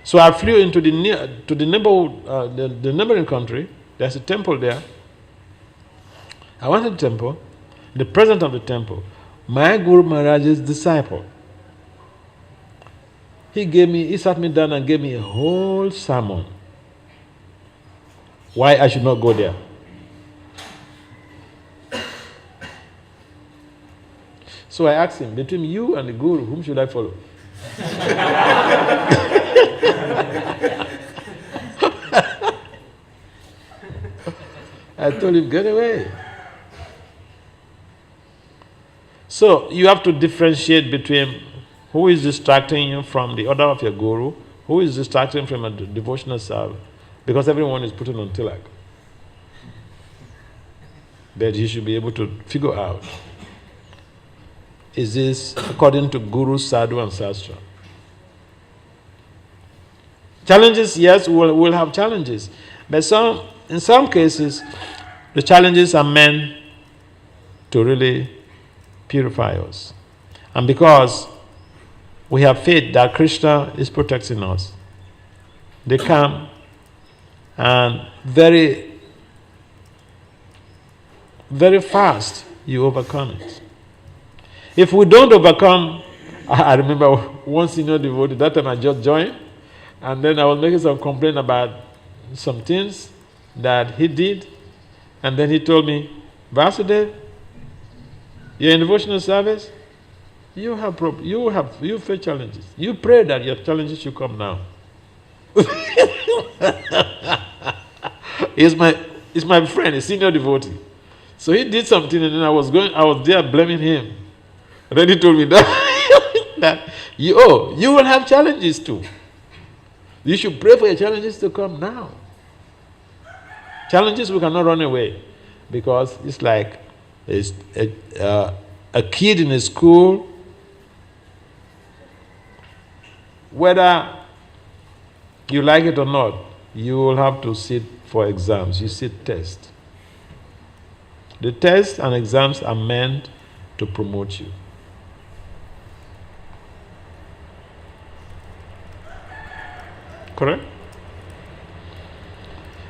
So I flew into the neighboring country. There's a temple there. I went to the temple. The president of the temple, my Guru Maharaj's disciple, he sat me down and gave me a whole sermon why I should not go there. So I asked him, between you and the Guru, whom should I follow? I told him, get away. So you have to differentiate between who is distracting you from the order of your Guru, who is distracting from a devotional service, because everyone is putting on tilak. But you should be able to figure out, is this according to Guru, Sadhu and Sastra? Challenges, yes, we'll have challenges. But in some cases, the challenges are meant to really purify us. And because we have faith that Krishna is protecting us, they come and very, very fast you overcome it. If we don't overcome, I remember one senior devotee, that time I just joined, and then I was making some complaint about some things that he did, and then he told me, Vasudeva, you're in devotional service, you face challenges. You pray that your challenges should come now. He's my friend, a senior devotee. So he did something, and then I was there blaming him. And then he told me that you will have challenges too. You should pray for your challenges to come now. Challenges we cannot run away, because it's like a kid in a school, whether you like it or not, you will have to sit for exams. You sit tests. The tests and exams are meant to promote you. Correct?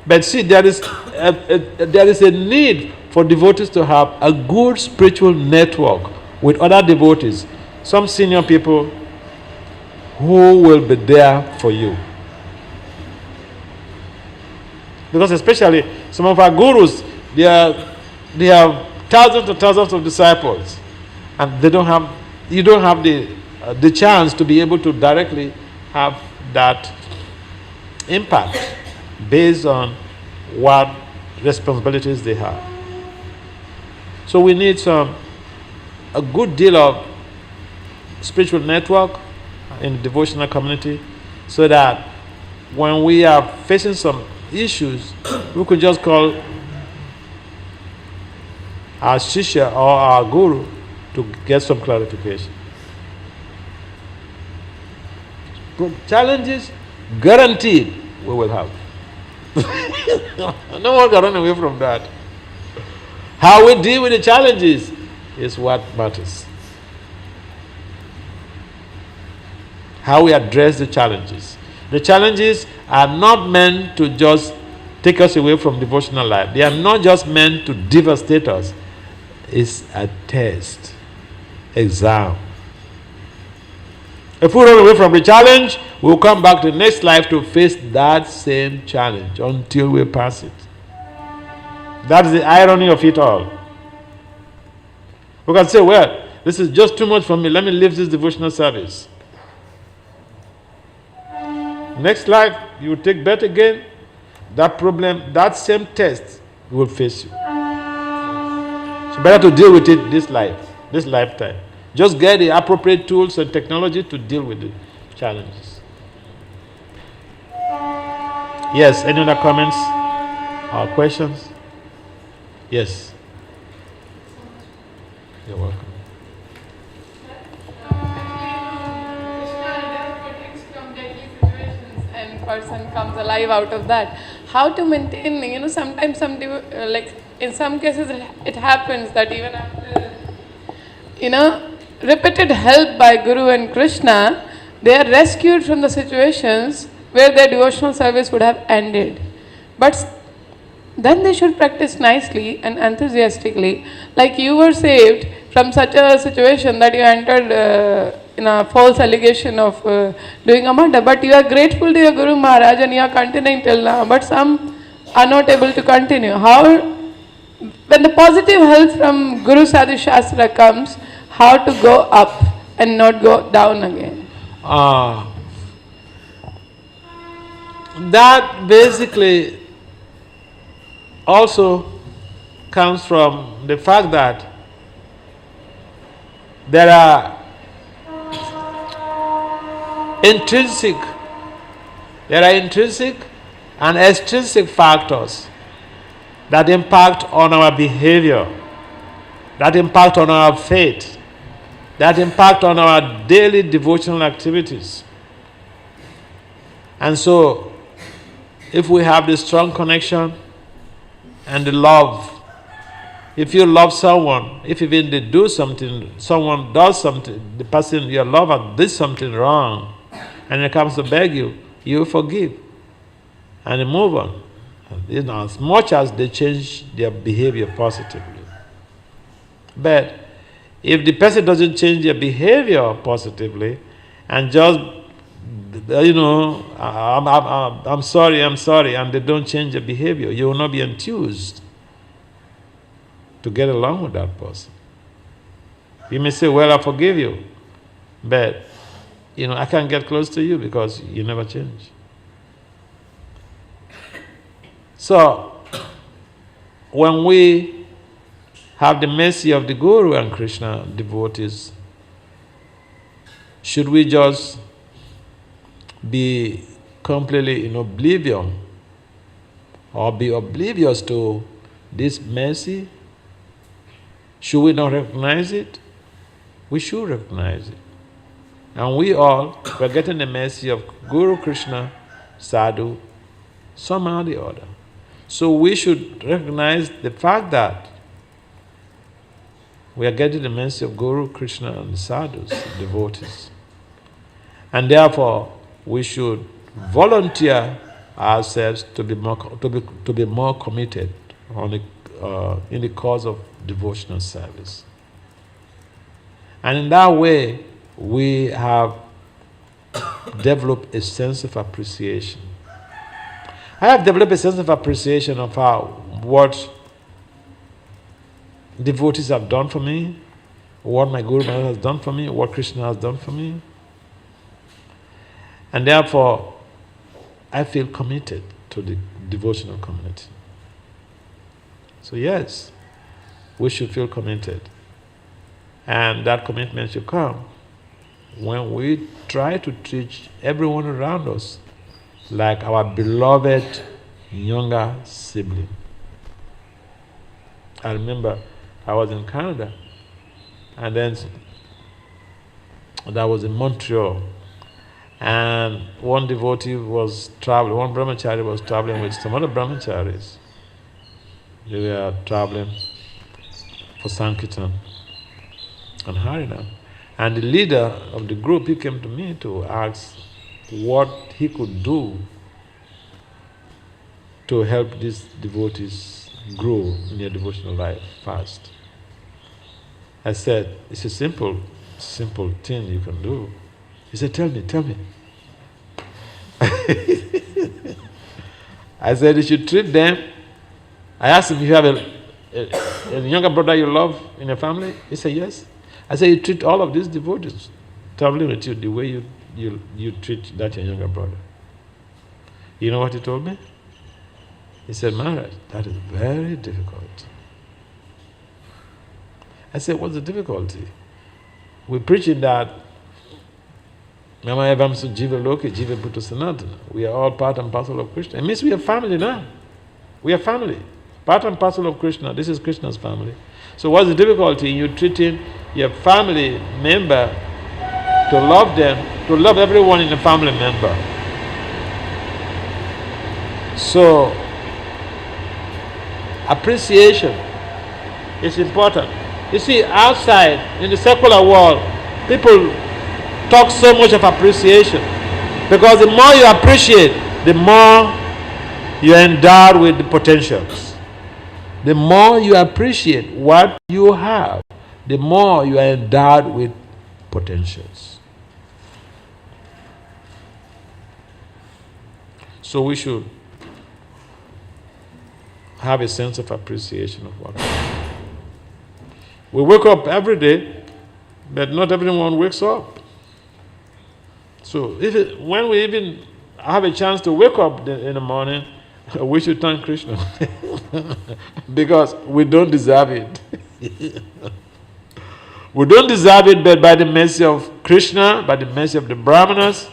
But see, there is a need for devotees to have a good spiritual network with other devotees, some senior people who will be there for you. Because especially some of our gurus, they have thousands and thousands of disciples, and you don't have the chance to be able to directly have that impact based on what responsibilities they have. So we need a good deal of spiritual network in the devotional community, so that when we are facing some issues, we could just call our shishya or our guru to get some clarification. Challenges, guaranteed we will have. No one can run away from that. How we deal with the challenges is what matters. How we address the challenges. The challenges are not meant to just take us away from devotional life. They are not just meant to devastate us. is a test, exam. If we run away from the challenge, we'll come back to the next life to face that same challenge until we pass it. That's the irony of it all. We can say, well, this is just too much for me. Let me leave this devotional service. Next life, you will take birth again. That problem, that same test will face you. So better to deal with it this lifetime. Just get the appropriate tools and technology to deal with the challenges. Yes, any other comments or questions? Yes. You're welcome. Person comes alive out of that. How to maintain, sometimes like in some cases it happens that even after, repeated help by Guru and Krishna, they are rescued from the situations where their devotional service would have ended. But then they should practice nicely and enthusiastically. Like you were saved from such a situation that you entered in a false allegation of doing a murder, but you are grateful to your Guru Maharaj and you are continuing till now, but some are not able to continue. How, when the positive help from Guru Sadhu Shastra comes, how to go up and not go down again? That basically also comes from the fact that there are intrinsic and extrinsic factors that impact on our behavior, that impact on our faith, that impact on our daily devotional activities. And so, if we have this strong connection and the love, if you love someone, if even they do something, someone does something, the person you love did something wrong, and it comes to beg you, you forgive and you move on. As much as they change their behavior positively. But if the person doesn't change their behavior positively and just, I'm sorry, and they don't change their behavior, you will not be enthused to get along with that person. You may say, well, I forgive you, but I can't get close to you because you never change. So, when we have the mercy of the Guru and Krishna devotees, should we just be completely in oblivion or be oblivious to this mercy? Should we not recognize it? We should recognize it. And we all were getting the mercy of Guru, Krishna, Sadhu, somehow or the other. So we should recognize the fact that we are getting the mercy of Guru, Krishna, and the sadhus, the devotees. And therefore, we should volunteer ourselves to be more committed in the cause of devotional service. And in that way, we have developed a sense of appreciation. I have developed a sense of appreciation of what devotees have done for me, what my Guru Maharaj has done for me, what Krishna has done for me. And therefore, I feel committed to the devotional community. So yes, we should feel committed. And that commitment should come when we try to treat everyone around us like our beloved younger sibling. I remember I was in Canada, and then that was in Montreal, and one devotee was traveling, one brahmachari was traveling with some other brahmacharis. They were traveling for Sankirtan and Harinam. And the leader of the group, he came to me to ask what he could do to help these devotees grow in their devotional life fast. I said, it's a simple thing you can do. He said, tell me. I said, you should treat them. I asked him if you have a younger brother you love in your family. He said, yes. I said, you treat all of these devotees traveling with you the way you treat that your younger brother. You know what he told me? He said, Maharaj, that is very difficult. I said, what's the difficulty? We're preaching that Mama Evam Jiva Loki, Jiva Bhuta Sanatana. We are all part and parcel of Krishna. It means we are family now. We are family. Part and parcel of Krishna. This is Krishna's family. So what's the difficulty in you treating your family member to love them, to love everyone in the family member? So, appreciation is important. You see, outside, in the secular world, people talk so much of appreciation. Because the more you appreciate, the more you are endowed with the potentials. The more you appreciate what you have, the more you are endowed with potentials. So we should have a sense of appreciation of what we have. We wake up every day, but not everyone wakes up. So when we even have a chance to wake up in the morning, we should thank Krishna because we don't deserve it. We don't deserve it, but by the mercy of Krishna, by the mercy of the Brahmanas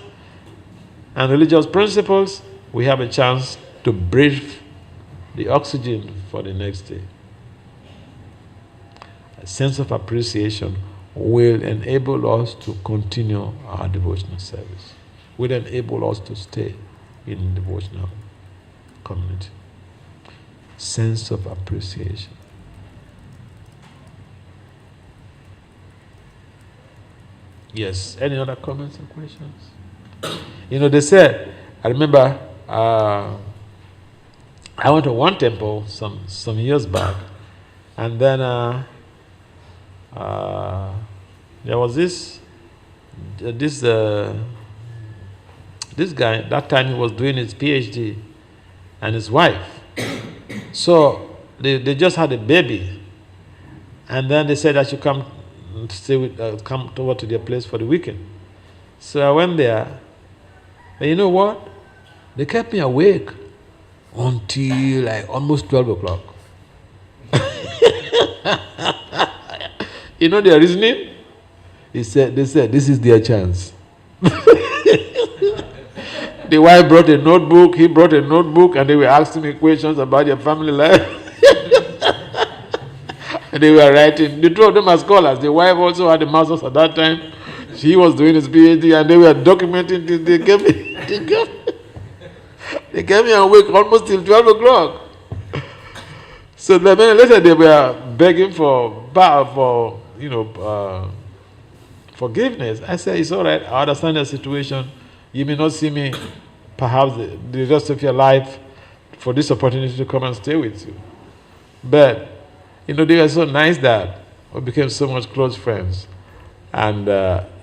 and religious principles, we have a chance to breathe the oxygen for the next day. A sense of appreciation will enable us to continue our devotional service, will enable us to stay in devotional community. Sense of appreciation. Yes, any other comments or questions? They said, I remember I went to one temple some years back, and then there was this guy. That time he was doing his PhD, and his wife. So they just had a baby, and then they said I should come over to their place for the weekend. So I went there, and you know what? They kept me awake until like almost 12 o'clock. You know their reasoning? They said, this is their chance. The wife brought a notebook, he brought a notebook, and they were asking me questions about their family life. And they were writing. The two of them are scholars. The wife also had a master's at that time. She was doing his PhD, and they were documenting this. They kept me awake almost till 12 o'clock. So then later they were begging for forgiveness. I said, it's all right. I understand the situation. You may not see me perhaps the rest of your life for this opportunity to come and stay with you. But, they were so nice that we became so much close friends. And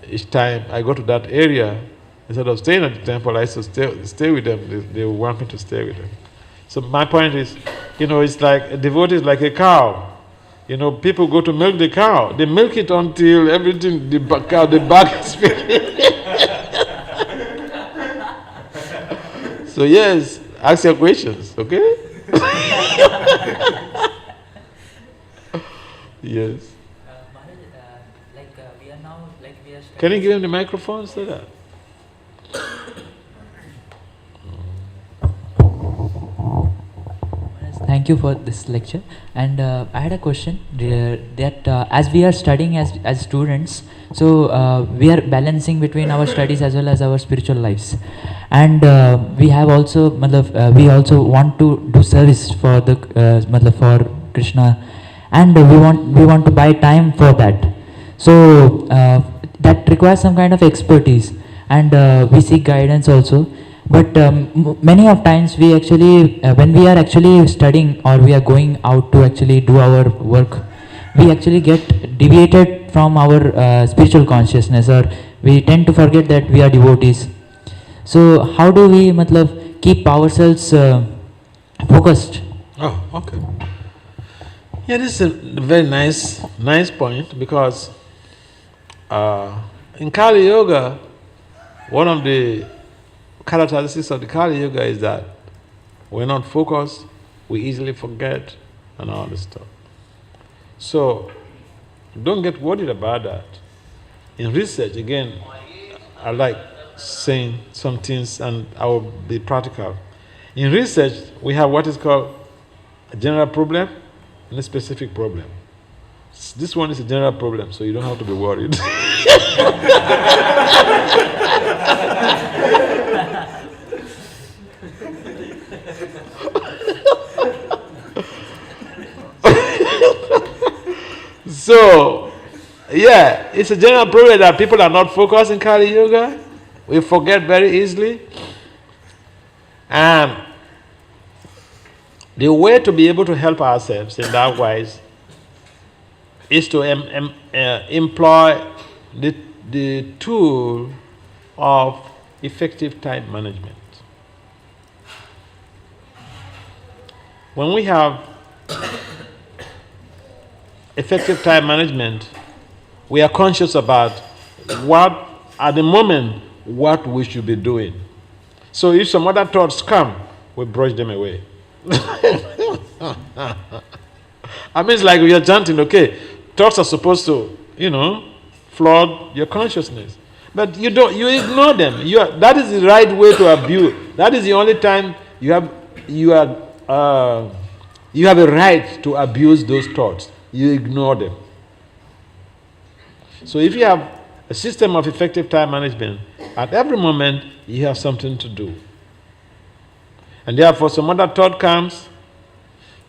each time I go to that area, instead of staying at the temple, I used to stay with them. They want me to stay with them. So my point is, it's like a devotee is like a cow. People go to milk the cow. They milk it until everything, the back is filled. So yes, ask your questions, okay? Yes. We are now, we are Can you give him the microphone so that? Thank you for this lecture. And I had a question that as we are studying as students, so we are balancing between our studies as well as our spiritual lives. And we have also, we also want to do service for for Krishna, and we want to buy time for that. So that requires some kind of expertise, and we seek guidance also. But many of times we actually, when we are actually studying or we are going out to actually do our work, we actually get deviated from our spiritual consciousness, or we tend to forget that we are devotees. So how do we keep ourselves focused? Oh, okay. Yeah, this is a very nice point, because in Kali Yoga, one of the characteristics of the Kali Yoga is that we're not focused, we easily forget, and all this stuff. So don't get worried about that. In research, again, I like saying some things, and I will be practical. In research, we have what is called a general problem and a specific problem. This one is a general problem, so you don't have to be worried. So, yeah, it's a general problem that people are not focused in Kali Yoga. We forget very easily. And the way to be able to help ourselves in that wise is to employ the tool of effective time management. When we have effective time management, we are conscious about what, at the moment, what we should be doing. So if some other thoughts come, we brush them away. I mean, it's like we are chanting, okay, thoughts are supposed to, flood your consciousness. But you ignore them. That is the right way to abuse. That is the only time you have a right to abuse those thoughts. You ignore them. So if you have a system of effective time management, at every moment you have something to do. And therefore some other thought comes,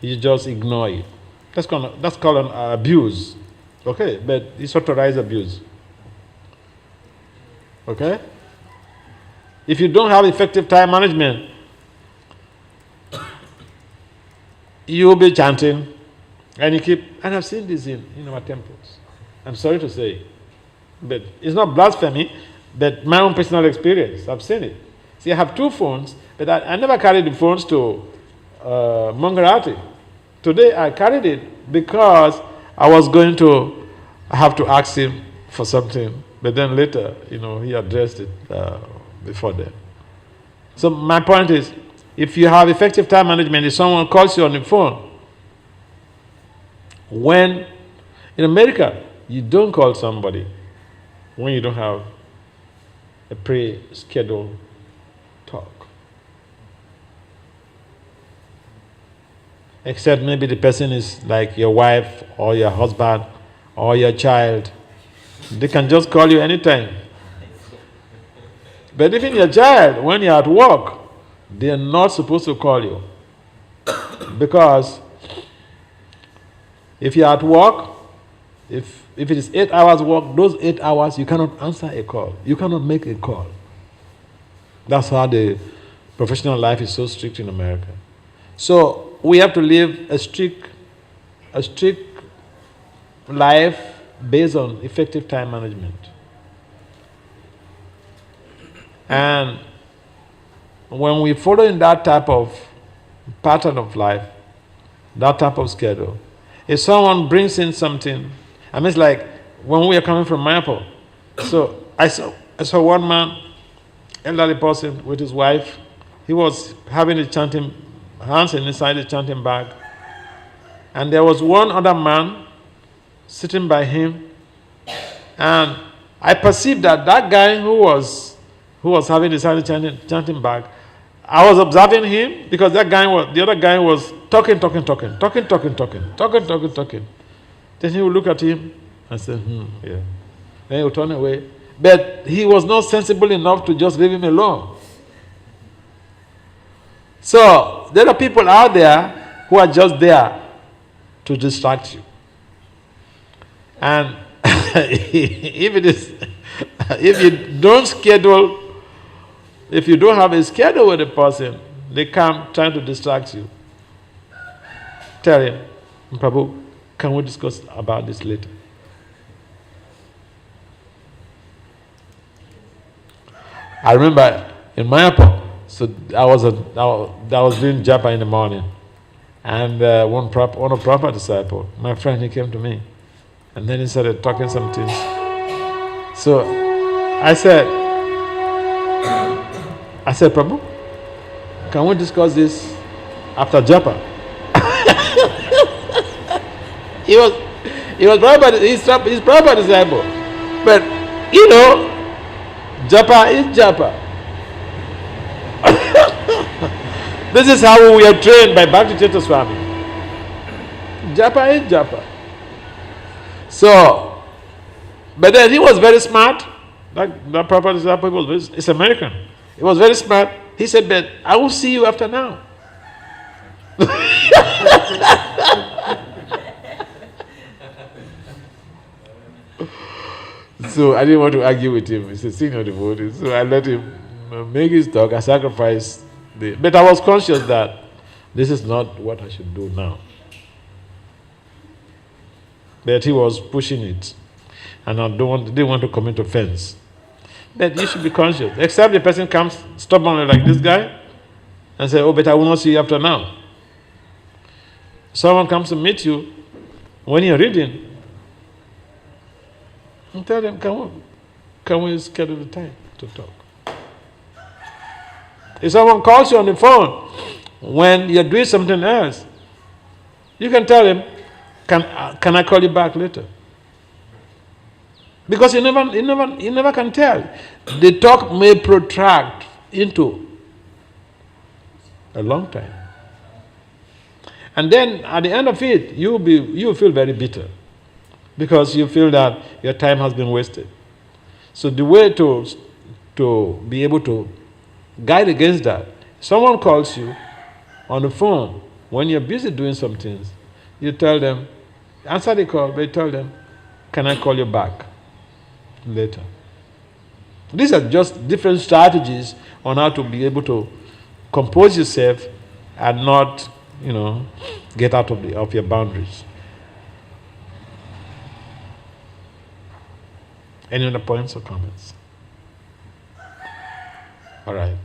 you just ignore it. That's called an abuse. Okay? But it's authorized abuse. Okay? If you don't have effective time management, you will be chanting, and I've seen this in our temples. I'm sorry to say, but it's not blasphemy, but my own personal experience. I've seen it. See, I have two phones, but I never carried the phones to Mangarati. Today I carried it because I was going to have to ask him for something, but then later, he addressed it before then. So my point is, if you have effective time management, if someone calls you on the phone, when in America, you don't call somebody when you don't have a pre-scheduled talk. Except maybe the person is like your wife or your husband or your child. They can just call you anytime. But even your child, when you're at work, they are not supposed to call you. Because if you're at work, if it is 8 hours work, those 8 hours you cannot answer a call. You cannot make a call. That's how the professional life is so strict in America. So we have to live a strict life based on effective time management. And when we follow in that type of pattern of life, that type of schedule, if someone brings in something, I mean, it's like when we are coming from Mayapur. So I saw one man, elderly person with his wife. He was having the chanting hands inside the chanting bag, and there was one other man sitting by him, and I perceived that guy who was having the chanting bag, I was observing him because the other guy was talking. Then he would look at him and say, yeah. Then he would turn away. But he was not sensible enough to just leave him alone. So there are people out there who are just there to distract you. And if you don't have a schedule with a person, they come trying to distract you. Tell him, Prabhu, Can we discuss about this later? I remember in Mayapur, so I was doing japa in the morning, and one of Prabhupada's disciple, my friend, he came to me, and then he started talking some things. So I said, Prabhu, can we discuss this after japa? He was Prabhupada, he's Prabhupada's disciple, but you know, japa is japa. This is how we are trained by Bhakti Swami. Japa is japa. So, but then he was very smart. Like the Prabhupada disciple is American. He was very smart. He said, "But I will see you after now." So I didn't want to argue with him. He's a senior devotee. So I let him make his talk. I sacrificed but I was conscious that this is not what I should do now. But he was pushing it. And I didn't want to commit offense. But you should be conscious. Except the person comes stubbornly like this guy and say, "Oh, but I will not see you after now." Someone comes to meet you when you're reading, and tell them, can we schedule the time to talk? If someone calls you on the phone when you're doing something else, you can tell him, can I call you back later? Because you never can tell. The talk may protract into a long time. And then at the end of it, you feel very bitter because you feel that your time has been wasted. So the way to be able to guide against that, someone calls you on the phone when you're busy doing some things, you tell them, answer the call, but you tell them, can I call you back later? These are just different strategies on how to be able to compose yourself and not, get out of your boundaries. Any other points or comments? All right.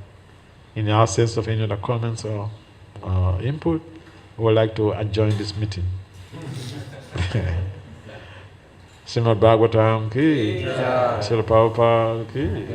In the absence of any other comments or input, we would like to adjourn this meeting. Srimad Bhagavatam ki, Srila Prabhupada ki.